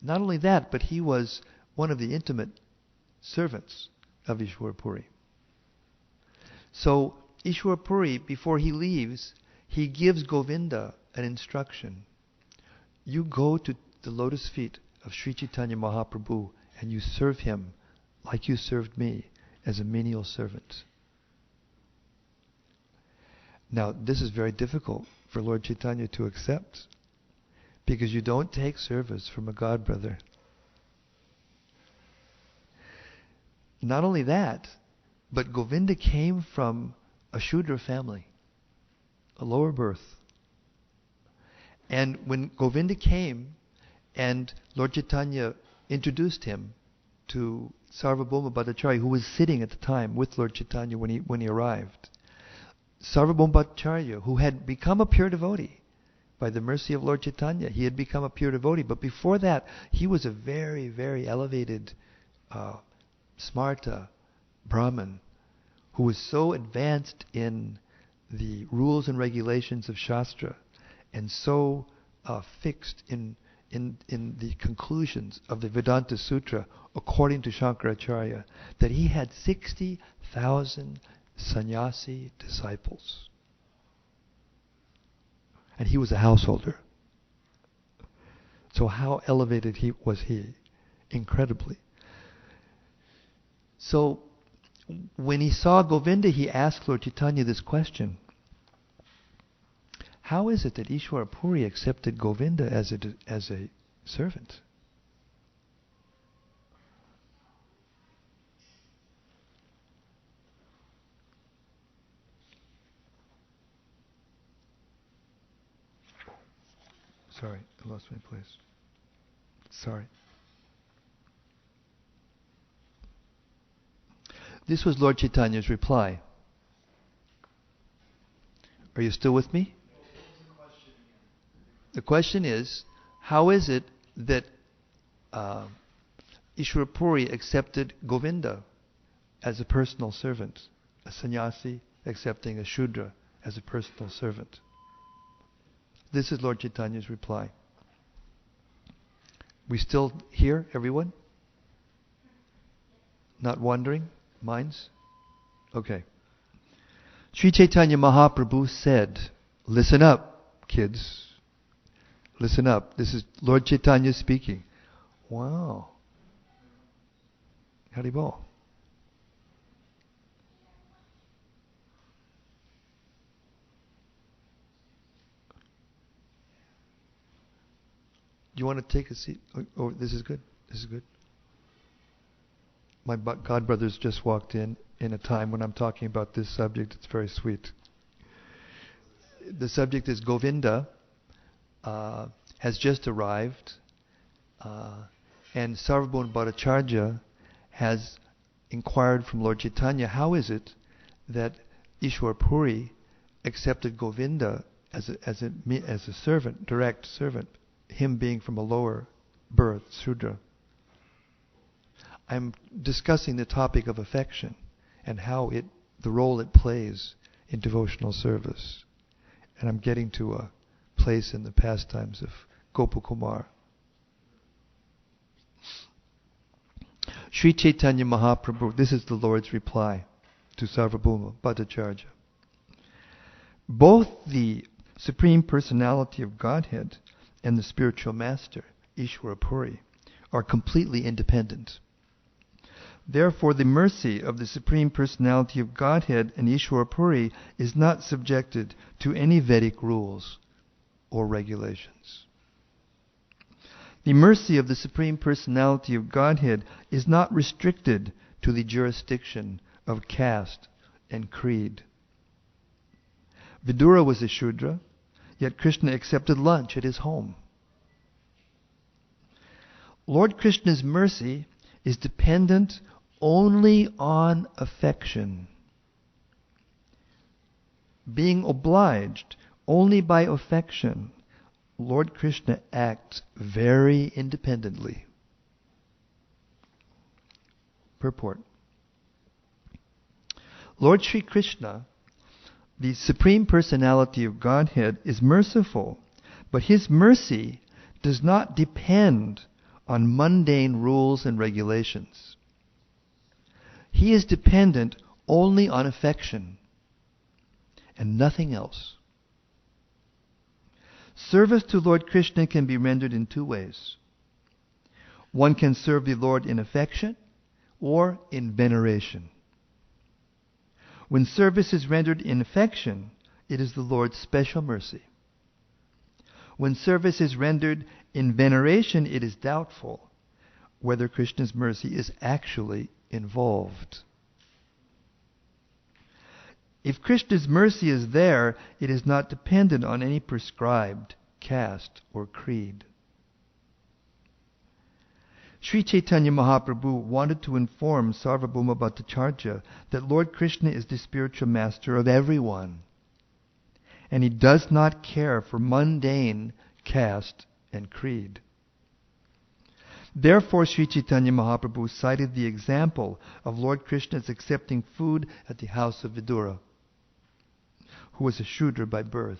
Not only that, but he was one of the intimate servants of Ishwara Puri. So Ishwara Puri, before he leaves, he gives Govinda an instruction. You go to the lotus feet of Sri Chaitanya Mahaprabhu and you serve him like you served me as a menial servant. Now, this is very difficult for Lord Chaitanya to accept, because you don't take service from a godbrother. Not only that, but Govinda came from a Shudra family, a lower birth. And when Govinda came and Lord Chaitanya introduced him to Sarvabhauma Bhattacharya, who was sitting at the time with Lord Chaitanya when he arrived, Sarvabhauma Bhattacharya, who had become a pure devotee by the mercy of Lord Chaitanya, he had become a pure devotee. But before that, he was a very, very elevated Smarta Brahmin who was so advanced in the rules and regulations of Shastra and so fixed in the conclusions of the Vedanta Sutra according to Shankaracharya that he had 60,000 sannyasi disciples. And he was a householder. So how elevated was he? Incredibly. So when he saw Govinda, he asked Lord Chaitanya this question. how is it that Ishwara Puri accepted Govinda as a servant? Sorry, I lost my place. Sorry. This was Lord Chaitanya's reply. Are you still with me? The question is, how is it that Ishwara Puri accepted Govinda as a personal servant, a sannyasi accepting a Shudra as a personal servant? This is Lord Chaitanya's reply. We still here, everyone? Not wondering? Minds? Okay. Sri Chaitanya Mahaprabhu said, listen up, kids. Listen up. This is Lord Chaitanya speaking. Wow. Haribol. Do you want to take a seat? Oh, this is good. This is good. My God brothers just walked in a time when I'm talking about this subject. It's very sweet. The subject is Govinda has just arrived, and Sarvabhauma Bhattacharya has inquired from Lord Chaitanya, how is it that Ishwara Puri accepted Govinda as a servant, direct servant, him being from a lower birth, Sudra? I'm discussing the topic of affection and how the role it plays in devotional service. And I'm getting to a place in the pastimes of Gopakumar. Sri Chaitanya Mahaprabhu, this is the Lord's reply to Sarvabhauma Bhattacharya. Both the Supreme Personality of Godhead and the spiritual master, Ishwara Puri, are completely independent. Therefore, the mercy of the Supreme Personality of Godhead and Ishwara Puri is not subjected to any Vedic rules or regulations. The mercy of the Supreme Personality of Godhead is not restricted to the jurisdiction of caste and creed. Vidura was a Shudra, yet Krishna accepted lunch at his home. Lord Krishna's mercy is dependent only on affection. Being obliged only by affection, Lord Krishna acts very independently. Purport. Lord Sri Krishna, the Supreme Personality of Godhead, is merciful, but His mercy does not depend on mundane rules and regulations. He is dependent only on affection and nothing else. Service to Lord Krishna can be rendered in two ways. One can serve the Lord in affection or in veneration. When service is rendered in affection, it is the Lord's special mercy. When service is rendered in veneration, it is doubtful whether Krishna's mercy is actually involved. If Krishna's mercy is there, it is not dependent on any prescribed caste or creed. Sri Chaitanya Mahaprabhu wanted to inform Sarvabhauma Bhattacharya that Lord Krishna is the spiritual master of everyone, and He does not care for mundane caste and creed. Therefore, Sri Chaitanya Mahaprabhu cited the example of Lord Krishna's accepting food at the house of Vidura, who was a Shudra by birth.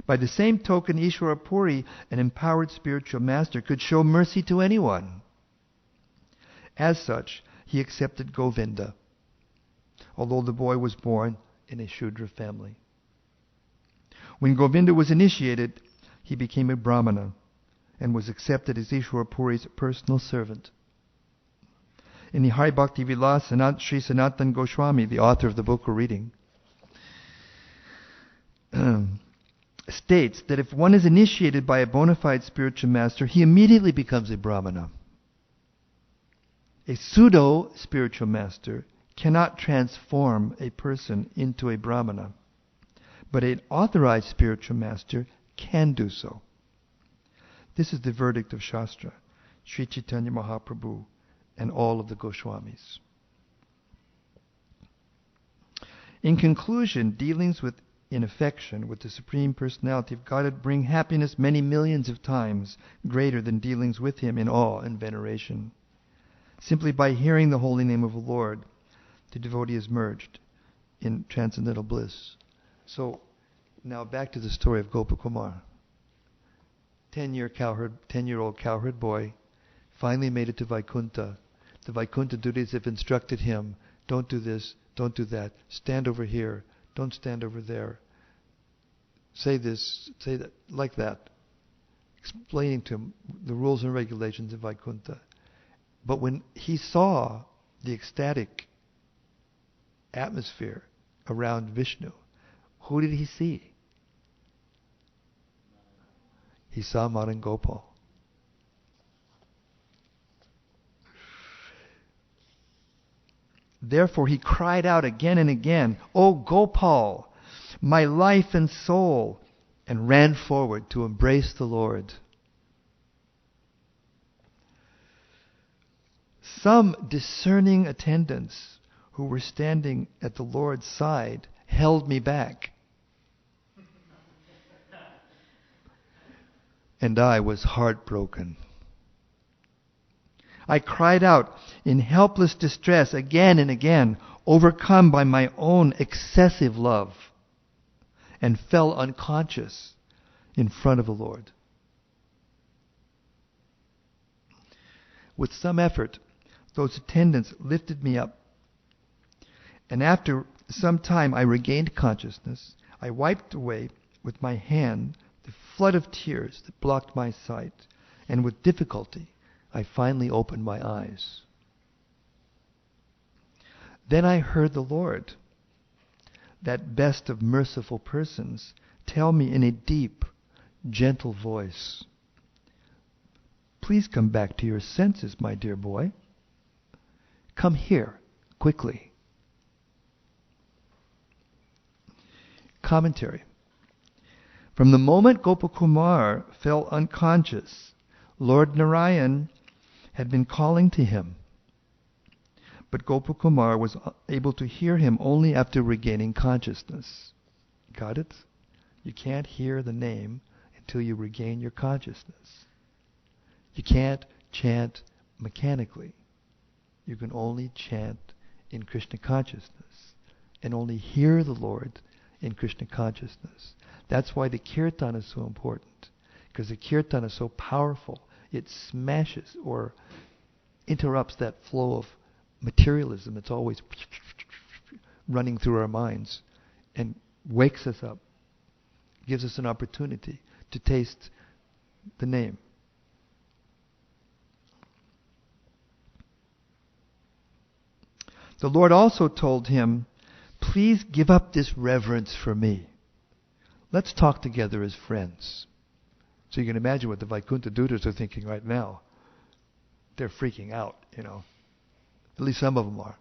By the same token, Ishwara Puri, an empowered spiritual master, could show mercy to anyone. As such, he accepted Govinda, although the boy was born in a Shudra family. When Govinda was initiated, he became a Brahmana and was accepted as Ishwara Puri's personal servant. In the Hari Bhakti Vilas, Sri Sanatan Goswami, the author of the book we're reading, states that if one is initiated by a bona fide spiritual master, he immediately becomes a brahmana. A pseudo spiritual master cannot transform a person into a brahmana, but an authorized spiritual master can do so. This is the verdict of Shastra, Sri Chaitanya Mahaprabhu, and all of the Goswamis. In conclusion, dealings in affection with the Supreme Personality of Godhead bring happiness many millions of times greater than dealings with Him in awe and veneration. Simply by hearing the holy name of the Lord, the devotee is merged in transcendental bliss. So, now back to the story of Gopakumar. 10-year-old cowherd boy finally made it to Vaikuntha. The Vaikuntha duties have instructed him, don't do this, don't do that, stand over here, don't stand over there. Say this, say that, like that. Explaining to him the rules and regulations of Vaikuntha. But when he saw the ecstatic atmosphere around Vishnu, who did he see? He saw Madan Gopal. Therefore he cried out again and again, "O Gopal, my life and soul," and ran forward to embrace the Lord. Some discerning attendants who were standing at the Lord's side held me back. And I was heartbroken. I cried out in helpless distress again and again, overcome by my own excessive love, and fell unconscious in front of the Lord. With some effort, those attendants lifted me up, and after some time I regained consciousness. I wiped away with my hand the flood of tears that blocked my sight, and with difficulty I finally opened my eyes. Then I heard the Lord, that best of merciful persons, tell me in a deep, gentle voice, "Please come back to your senses, my dear boy. Come here, quickly." Commentary. From the moment Gopakumar fell unconscious, Lord Narayan had been calling to him. But Gopakumar was able to hear him only after regaining consciousness. Got it? You can't hear the name until you regain your consciousness. You can't chant mechanically. You can only chant in Krishna consciousness and only hear the Lord in Krishna consciousness. That's why the kirtan is so important, because the kirtan is so powerful. It smashes or interrupts that flow of materialism. It's always running through our minds and wakes us up, gives us an opportunity to taste the name. The Lord also told him, "Please give up this reverence for me. Let's talk together as friends." So you can imagine what the Vaikuntha Dutas are thinking right now. They're freaking out, At least some of them are.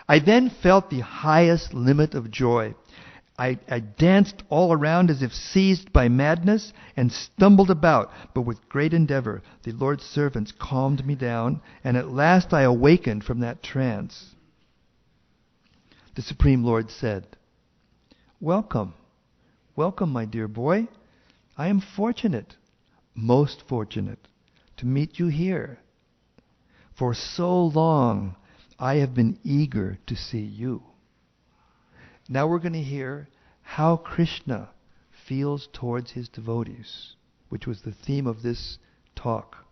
I then felt the highest limit of joy. I danced all around as if seized by madness and stumbled about, but with great endeavor the Lord's servants calmed me down, and at last I awakened from that trance. The Supreme Lord said, "Welcome, welcome, my dear boy. I am fortunate, most fortunate, to meet you here. For so long I have been eager to see you." Now we're going to hear how Krishna feels towards his devotees, which was the theme of this talk.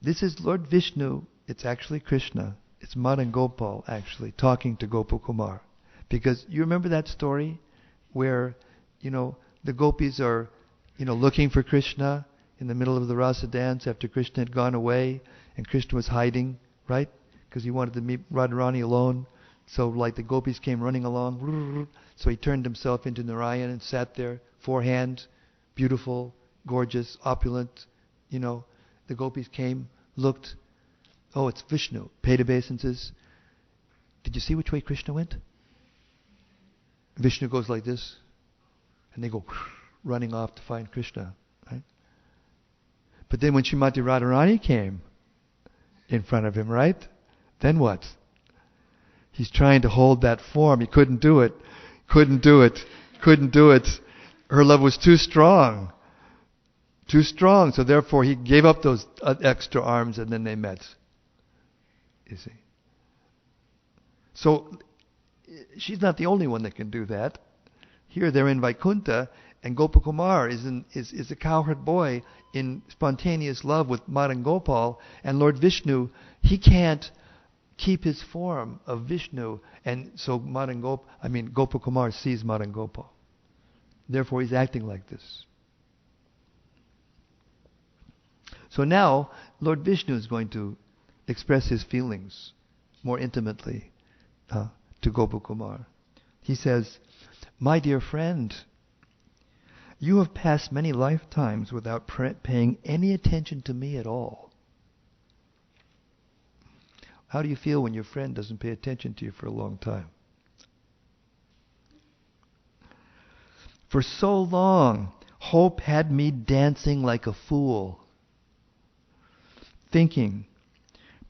This is Lord Vishnu. It's actually Krishna. It's Madan Gopal actually talking to Gopakumar. Because you remember that story where, the gopis are, looking for Krishna in the middle of the rasa dance after Krishna had gone away and Krishna was hiding, right? Because he wanted to meet Radharani alone. So like the gopis came running along, so he turned himself into Narayan and sat there, 4 hands, beautiful, gorgeous, opulent. The gopis came, looked. Oh, it's Vishnu. Paid obeisances. Did you see which way Krishna went? Vishnu goes like this, and they go running off to find Krishna. Right? But then when Srimati Radharani came in front of him, right? Then what? He's trying to hold that form. He couldn't do it. Couldn't do it. Her love was too strong. Too strong. So therefore he gave up those extra arms and then they met. You see. So she's not the only one that can do that. Here they're in Vaikuntha, and Gopakumar is a cowherd boy in spontaneous love with Madan Gopal, and Lord Vishnu, he can't keep his form of Vishnu, and so Gopakumar sees Madan Gopal. Therefore he's acting like this. So now Lord Vishnu is going to express his feelings more intimately to Gopakumar. He says, "My dear friend, you have passed many lifetimes without paying any attention to me at all. How do you feel when your friend doesn't pay attention to you for a long time? For so long, hope had me dancing like a fool, thinking,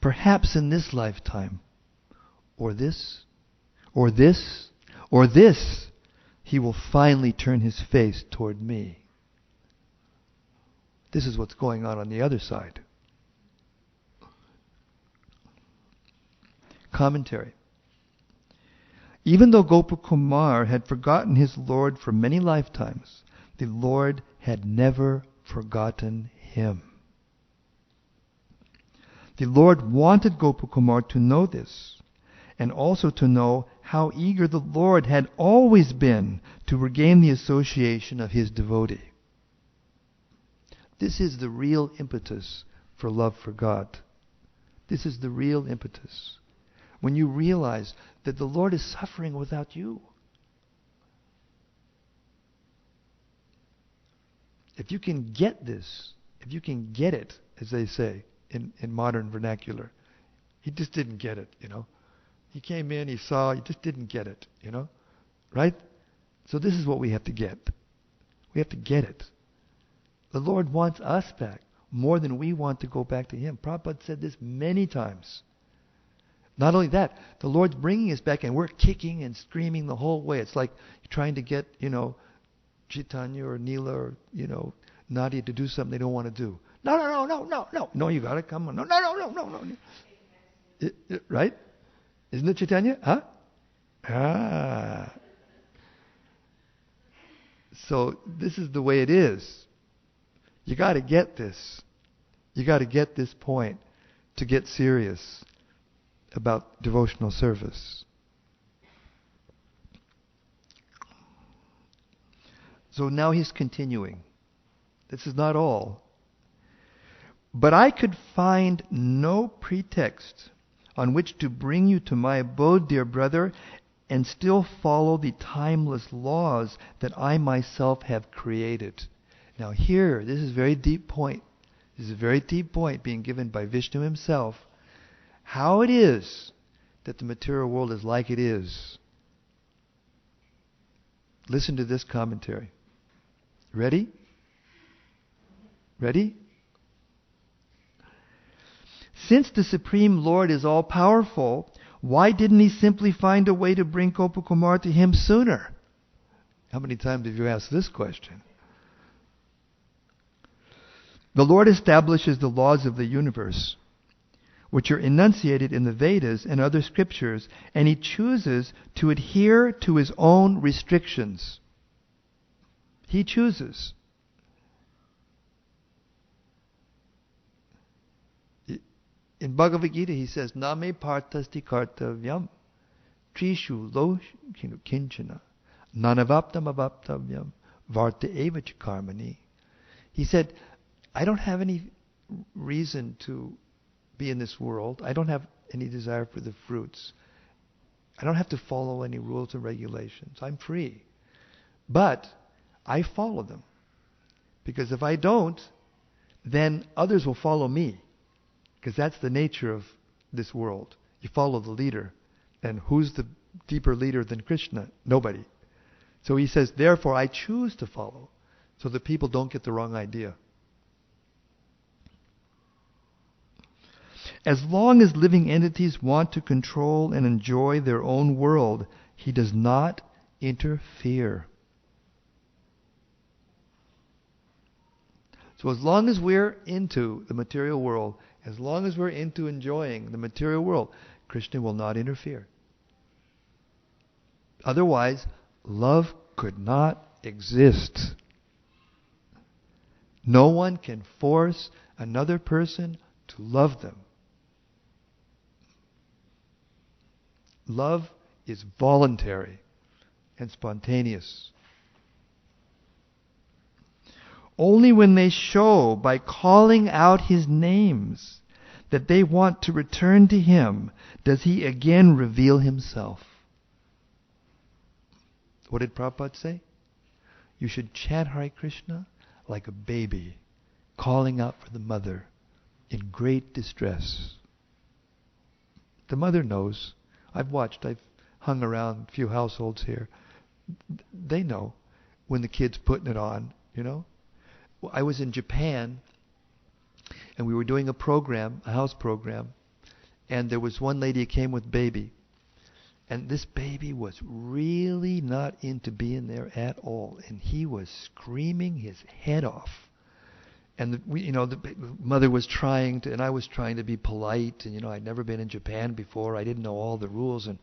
perhaps in this lifetime, or this, he will finally turn his face toward me." This is what's going on the other side. Commentary. Even though Gopakumar had forgotten his Lord for many lifetimes, the Lord had never forgotten him. The Lord wanted Gopakumar to know this, and also to know how eager the Lord had always been to regain the association of his devotee. This is the real impetus for love for God. This is the real impetus. When you realize that the Lord is suffering without you. If you can get this, if you can get it, as they say in modern vernacular, he just didn't get it, He came in, he saw, he just didn't get it, Right? So this is what we have to get. We have to get it. The Lord wants us back more than we want to go back to Him. Prabhupada said this many times. Not only that, the Lord's bringing us back and we're kicking and screaming the whole way. It's like trying to get, Chaitanya or Neela or, Nadia to do something they don't want to do. No. No, you got to come on. No. Right? Isn't it Chaitanya? Huh? So this is the way it is. You got to get this. You got to get this point to get serious about devotional service. So now he's continuing. This is not all. But I could find no pretext on which to bring you to my abode, dear brother, and still follow the timeless laws that I myself have created. Now here, this is a very deep point. This is a very deep point being given by Vishnu himself. How it is that the material world is like it is. Listen to this commentary. Ready? Ready? Since the Supreme Lord is all-powerful, why didn't He simply find a way to bring Gopakumar to Him sooner? How many times have you asked this question? The Lord establishes the laws of the universe, which are enunciated in the Vedas and other scriptures, and He chooses to adhere to His own restrictions. He chooses. In Bhagavad Gita, He says, "Name partasti kartavyam, trishu lo kinchana, nanavaptam avaptavyam, varta eva ch karmani." He said, I don't have any reason to be in this world. I don't have any desire for the fruits. I don't have to follow any rules and regulations. I'm free. But I follow them. Because if I don't, then others will follow me. Because that's the nature of this world. You follow the leader. And who's the deeper leader than Krishna? Nobody. So he says, therefore I choose to follow. So that people don't get the wrong idea. As long as living entities want to control and enjoy their own world, he does not interfere. So as long as we're into the material world, as long as we're into enjoying the material world, Krishna will not interfere. Otherwise, love could not exist. No one can force another person to love them. Love is voluntary and spontaneous. Only when they show by calling out his names that they want to return to him does he again reveal himself. What did Prabhupada say? You should chant Hare Krishna like a baby calling out for the mother in great distress. The mother knows. I've hung around a few households here. They know when the kid's putting it on, I was in Japan, and we were doing a house program, and there was one lady who came with baby. And this baby was really not into being there at all. And he was screaming his head off. And the mother was trying to, and I was trying to be polite. And I'd never been in Japan before. I didn't know all the rules and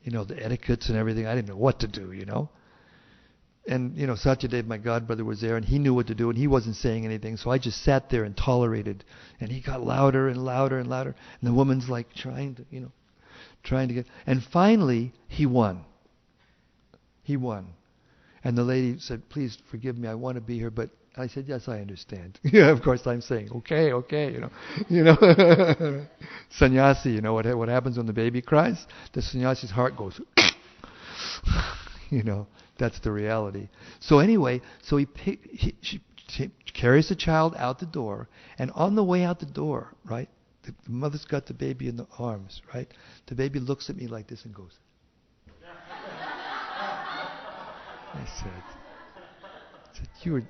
the etiquettes and everything. I didn't know what to do. And Satyadev, my godbrother, was there, and he knew what to do, and he wasn't saying anything. So I just sat there and tolerated. And he got louder and louder and louder. And the woman's like trying to get, and finally he won. He won. And the lady said, please forgive me, I want to be here, but I said, yes, I understand. Yeah, of course I'm saying, okay, Sannyasi, what happens when the baby cries? The sannyasi's heart goes, that's the reality. So anyway, she carries the child out the door, and on the way out the door, right, the mother's got the baby in the arms, right? The baby looks at me like this and goes. I said, you were,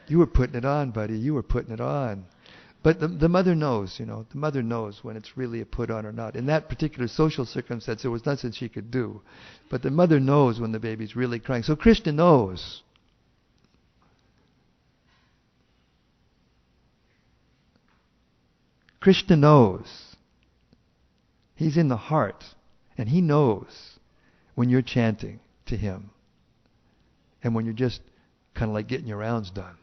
you were putting it on, buddy. You were putting it on. But the mother knows, the mother knows when it's really a put on or not. In that particular social circumstance, there was nothing she could do. But the mother knows when the baby's really crying. So Krishna knows. Krishna knows. He's in the heart. And he knows when you're chanting to him. And when you're just kind of like getting your rounds done.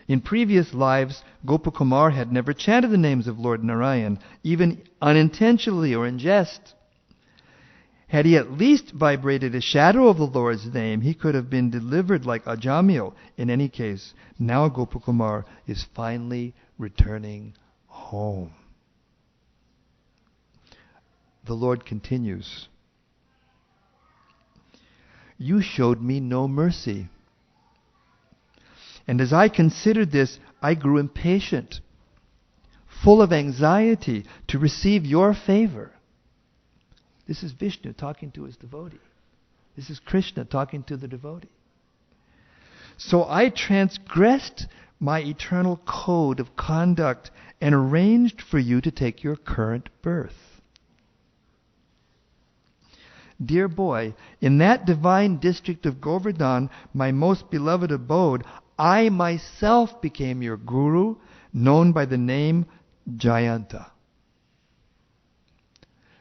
In previous lives, Gopakumar had never chanted the names of Lord Narayan, even unintentionally or in jest. Had he at least vibrated a shadow of the Lord's name, he could have been delivered like Ajamil. In any case, now Gopakumar is finally returning home. The Lord continues, you showed me no mercy. And as I considered this, I grew impatient, full of anxiety to receive your favor. This is Vishnu talking to his devotee. This is Krishna talking to the devotee. So I transgressed my eternal code of conduct and arranged for you to take your current birth. Dear boy, in that divine district of Govardhan, my most beloved abode, I myself became your guru, known by the name Jayanta.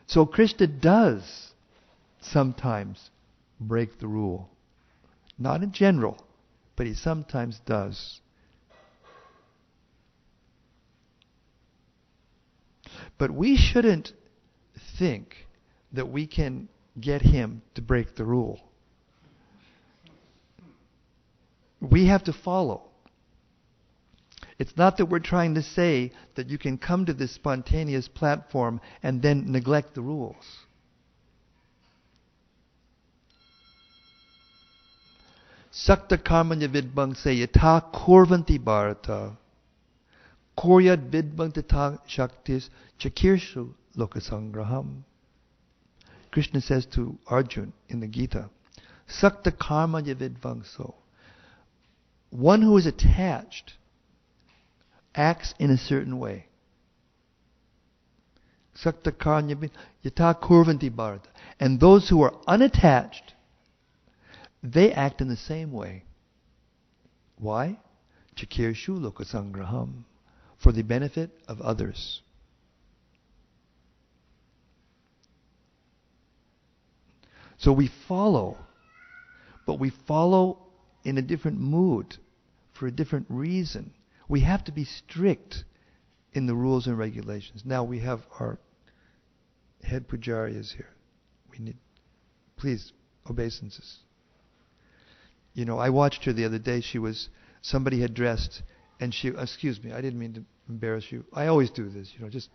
So Krishna does sometimes break the rule. Not in general, but he sometimes does. But we shouldn't think that we can get him to break the rule. We have to follow. It's not that we're trying to say that you can come to this spontaneous platform and then neglect the rules. Sakta karmanya vidbang se yata kurvanti bharata koryad vidbang tata shaktis chakirshu lokasangraham. Krishna says to Arjuna in the Gita, Sakta karmanya vidbang so. One who is attached acts in a certain way. Sakta karmanya yata kurvanti bharata. And those who are unattached, they act in the same way. Why? Chakirshu lokasangraham. For the benefit of others. So we follow, but we follow in a different mood, for a different reason. We have to be strict in the rules and regulations. Now we have our head pujari is here. We need, please, obeisances. You know, I watched her the other day. Somebody had dressed, and excuse me, I didn't mean to embarrass you. I always do this, just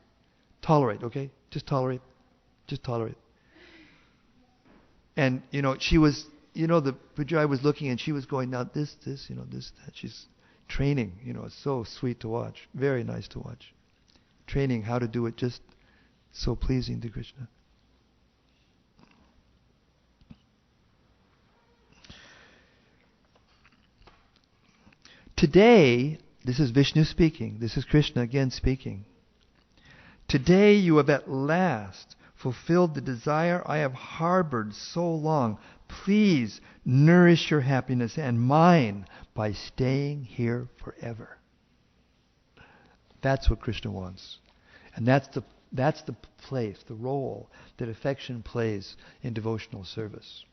tolerate, okay? Just tolerate. Just tolerate. And, she was, the pujari was looking, and she was going, now this, this, that. She's training, it's so sweet to watch. Very nice to watch. Training how to do it just so pleasing to Krishna. Today, this is Vishnu speaking. This is Krishna again speaking. Today you have at last fulfilled the desire I have harbored so long. Please nourish your happiness and mine by staying here forever. That's what Krishna wants. And that's the place, the role that affection plays in devotional service.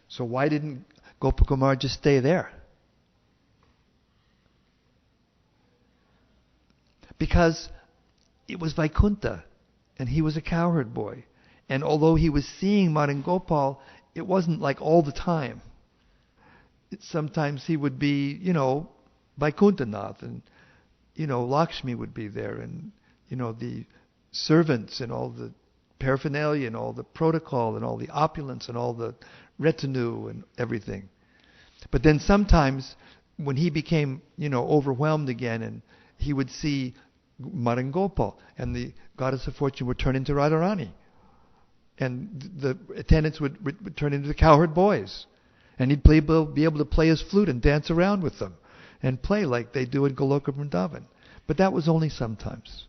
So why didn't Gopakumar just stay there? Because it was Vaikuntha, and he was a cowherd boy. And although he was seeing Madan Gopal, it wasn't like all the time. Sometimes he would be, Vaikuntanath, and, Lakshmi would be there, and, the servants, and all the paraphernalia, and all the protocol, and all the opulence, and all the retinue, and everything. But then sometimes, when he became, overwhelmed again, and he would see Madan Gopal, and the goddess of fortune would turn into Radharani. And the attendants would turn into the cowherd boys. And he'd be able to play his flute and dance around with them. And play like they do in Goloka Vrindavan. But that was only sometimes.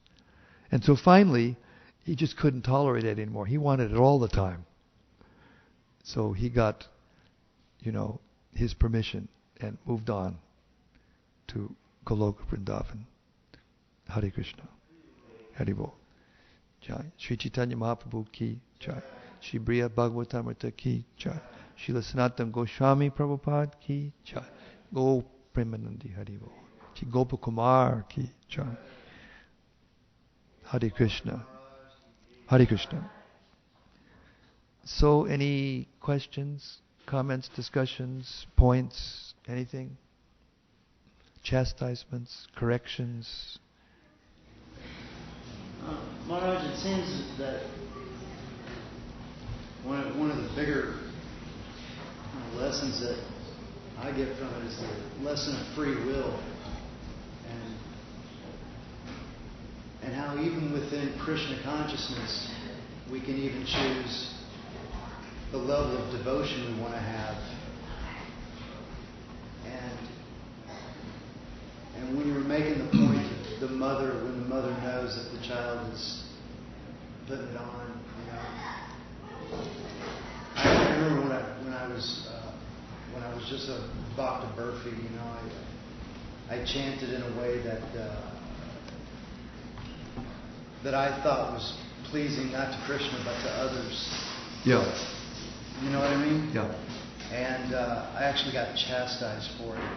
And so finally, he just couldn't tolerate it anymore. He wanted it all the time. So he got, his permission and moved on to Goloka Vrindavan. Hare Krishna. Hare Bol. Jai. Sri Chaitanya Mahaprabhu ki Jai. Sri Brihad Bhagavatamrita ki Jai. Srila Sanatana Goswami Prabhupada ki Jai. Go Premanandi Hare Bol. Sri Gopakumar ki Jai. Hare Krishna. Hare Krishna. So any questions, comments, discussions, points, anything? Chastisements, corrections? Maharaj, it seems that one of the bigger lessons that I get from it is the lesson of free will, and how even within Krishna consciousness we can even choose the level of devotion we want to have, and when you were making the point of when the mother knows that the child is putting it on, I remember when I was just a Bhakta Burfi, I chanted in a way that I thought was pleasing not to Krishna but to others. Yeah. You know what I mean? Yeah. And I actually got chastised for it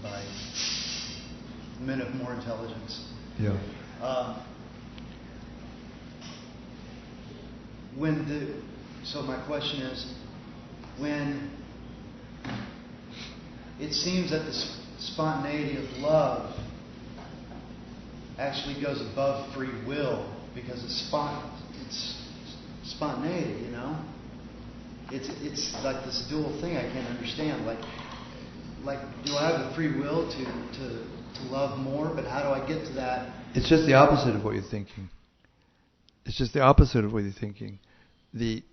by men of more intelligence. Yeah. So my question is, when it seems that the spontaneity of love actually goes above free will because it's spontaneity, you know? It's like this dual thing I can't understand. Like, do I have the free will to love more? But how do I get to that? It's just the opposite of what you're thinking. It's just the opposite of what you're thinking. The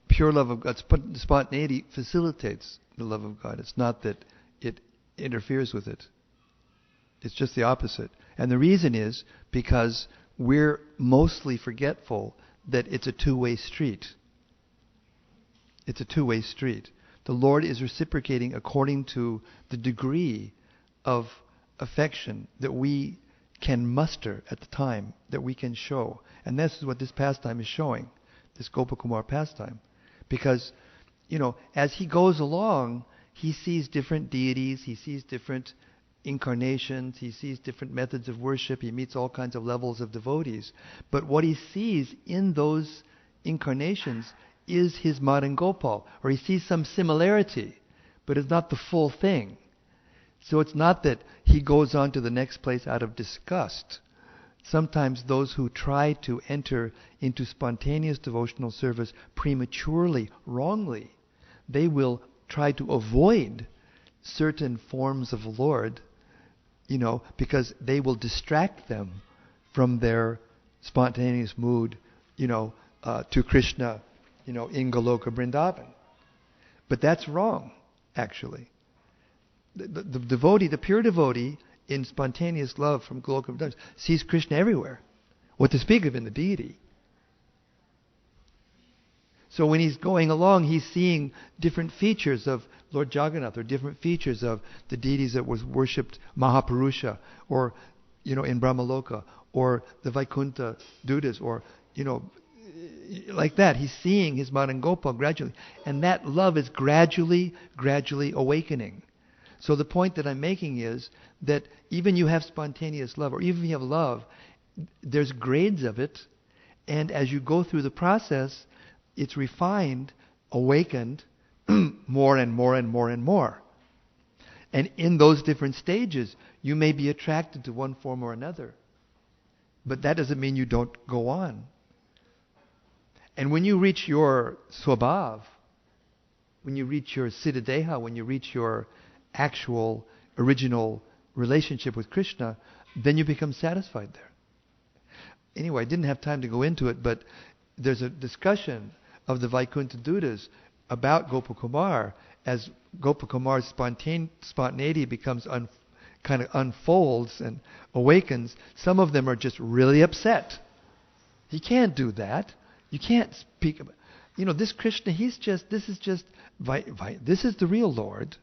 pure love of God, spontaneity facilitates the love of God. It's not that it interferes with it. It's just the opposite. And the reason is because we're mostly forgetful that it's a two-way street. It's a two-way street. The Lord is reciprocating according to the degree of affection that we can muster at the time, that we can show. And this is what this pastime is showing, this Gopakumar pastime. Because, as he goes along, he sees different deities, he sees different incarnations, he sees different methods of worship, he meets all kinds of levels of devotees. But what he sees in those incarnations is his Madan Gopal, or he sees some similarity, but it's not the full thing. So it's not that he goes on to the next place out of disgust. Sometimes those who try to enter into spontaneous devotional service prematurely, wrongly, they will try to avoid certain forms of Lord, because they will distract them from their spontaneous mood, to Krishna, in Goloka Vrindavan. But that's wrong, actually. The devotee, the pure devotee, in spontaneous love from Goloka Vrindavan, sees Krishna everywhere. What to speak of in the deity? So when he's going along, he's seeing different features of Lord Jagannath, or different features of the deities that was worshipped, Mahapurusha, or, in Brahmaloka, or the Vaikuntha Dutas, or, like that. He's seeing his Madan Gopal gradually. And that love is gradually awakening. So the point that I'm making is that even you have spontaneous love, or even if you have love, there's grades of it. And as you go through the process, it's refined, awakened, more and more and more and more. And in those different stages, you may be attracted to one form or another. But that doesn't mean you don't go on. And when you reach your swabhav, when you reach your siddhadeha, when you reach your actual, original relationship with Krishna, then you become satisfied there. Anyway, I didn't have time to go into it, but there's a discussion of the Vaikuntha Dutas about Gopakumar. As Gopakumar's spontaneity becomes kind of unfolds and awakens, some of them are just really upset. You can't do that. You can't speak about, this Krishna, this is the real Lord.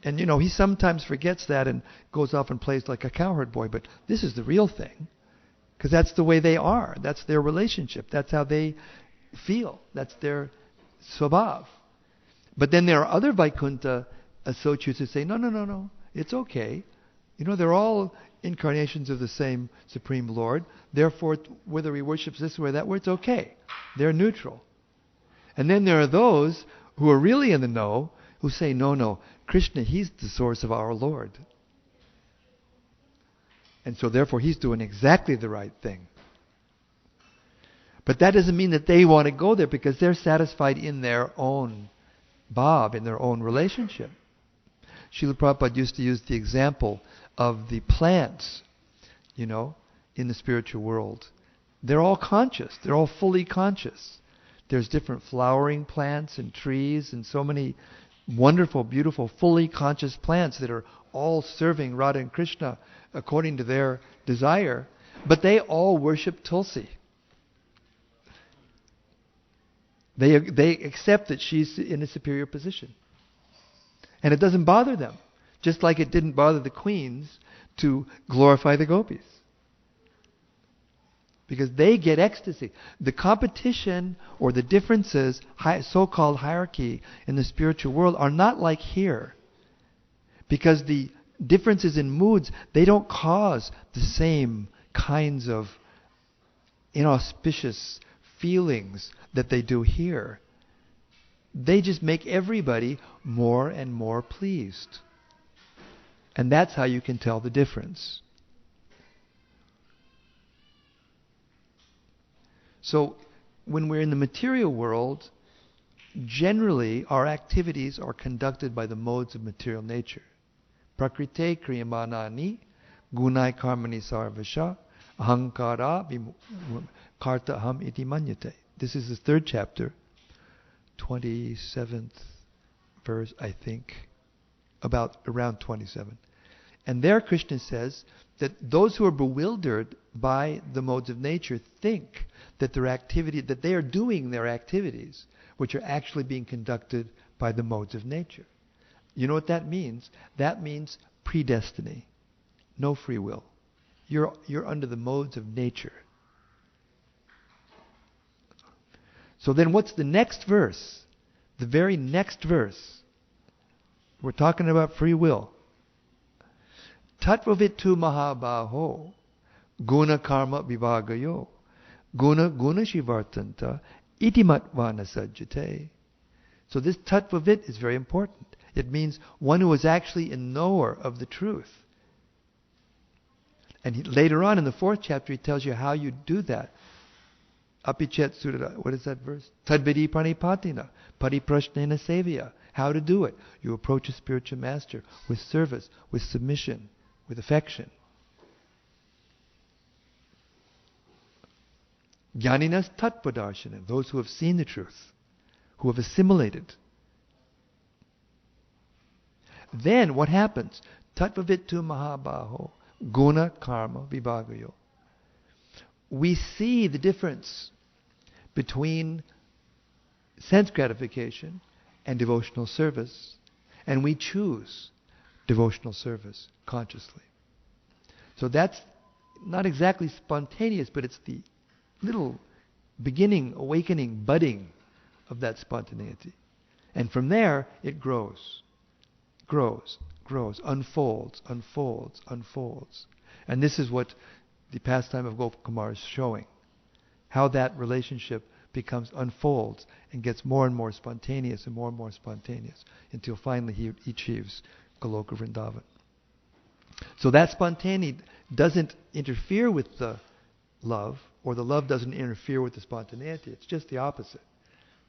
And, he sometimes forgets that and goes off and plays like a cowherd boy, but this is the real thing. Because that's the way they are. That's their relationship. That's how they feel. That's their swabhav. But then there are other Vaikuntha associates who say, no, it's okay. They're all incarnations of the same Supreme Lord. Therefore, whether he worships this way or that way, it's okay. They're neutral. And then there are those who are really in the know, who say, no, Krishna, he's the source of our Lord. And so therefore he's doing exactly the right thing. But that doesn't mean that they want to go there, because they're satisfied in their own bhav, in their own relationship. Srila Prabhupada used to use the example of the plants, in the spiritual world. They're all conscious. They're all fully conscious. There's different flowering plants and trees and so many wonderful, beautiful, fully conscious plants that are all serving Radha and Krishna according to their desire. But they all worship Tulsi. They accept that she's in a superior position. And it doesn't bother them. Just like it didn't bother the queens to glorify the gopis. Because they get ecstasy. The competition or the differences, so-called hierarchy in the spiritual world, are not like here. Because the differences in moods, they don't cause the same kinds of inauspicious feelings that they do here. They just make everybody more and more pleased. And that's how you can tell the difference. So when we're in the material world, generally our activities are conducted by the modes of material nature. Prakrite kriyamanani gunai karmani sarvasha ahankara karta aham iti manyate. This is the 3rd chapter, 27th verse, I think, around 27. And there Krishna says that those who are bewildered by the modes of nature think that that they are doing their activities, which are actually being conducted by the modes of nature. You know what that means? That means predestiny, no free will. You're under the modes of nature. So then what's the next verse? The very next verse. We're talking about free will. Tattvavitu mahabaho guna karma vivagayo guna shivartanta itimatvana sajjate. So this tattvavit is very important. It means one who is actually a knower of the truth. And later on in the 4th chapter he tells you how you do that. Apichet surara. What is that verse? Tadvidi pranipatina pariprashnena sevya. How to do it. You approach a spiritual master with service, with submission, with affection. Jnaninas tattvadarshana. Those who have seen the truth, who have assimilated. Then what happens? Tattvavitu mahabaho guna karma vibhagayo. We see the difference between sense gratification and devotional service, and we choose devotional service consciously. So that's not exactly spontaneous, but it's the little beginning, awakening, budding of that spontaneity. And from there, it grows, unfolds. And this is what the pastime of Gopakumar is showing. How that relationship unfolds and gets more and more spontaneous until finally he achieves Goloka Vrindavan. So that spontaneity doesn't interfere with the love, or the love doesn't interfere with the spontaneity. It's just the opposite.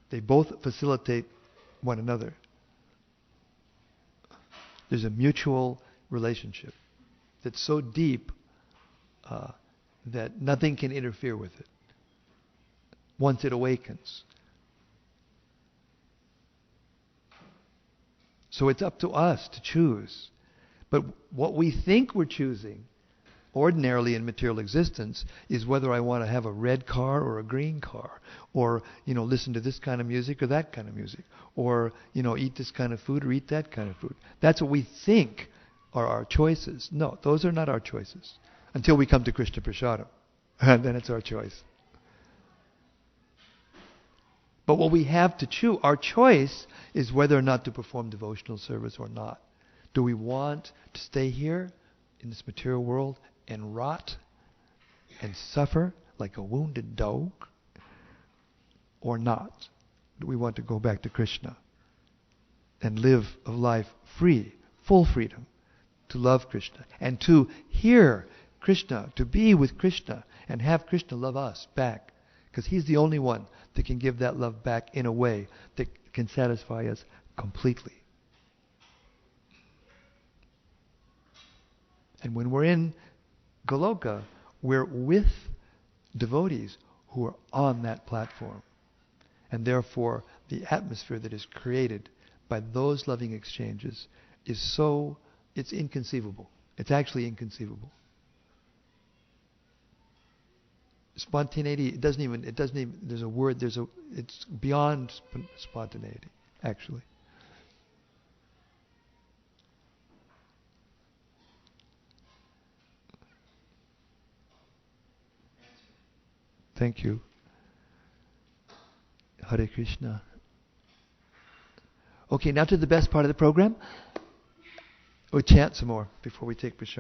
They both facilitate one another. There's a mutual relationship that's so deep that nothing can interfere with it once it awakens. So it's up to us to choose. But what we think we're choosing ordinarily in material existence is whether I want to have a red car or a green car, or listen to this kind of music or that kind of music, or eat this kind of food or eat that kind of food. That's what we think are our choices. No, those are not our choices until we come to Krishna Prasadam, and then it's our choice. But what we have to choose, our choice is whether or not to perform devotional service or not. Do we want to stay here in this material world and rot and suffer like a wounded dog, or not? Do we want to go back to Krishna and live a life free, full freedom, to love Krishna and to hear Krishna, to be with Krishna and have Krishna love us back? Because He's the only one that can give that love back in a way that can satisfy us completely. And when we're in Goloka, we're with devotees who are on that platform. And therefore, the atmosphere that is created by those loving exchanges is it's inconceivable. It's actually inconceivable. Spontaneity, it's beyond spontaneity, actually. Thank you. Hare Krishna. Okay, now to the best part of the program. We'll chant some more before we take prasad.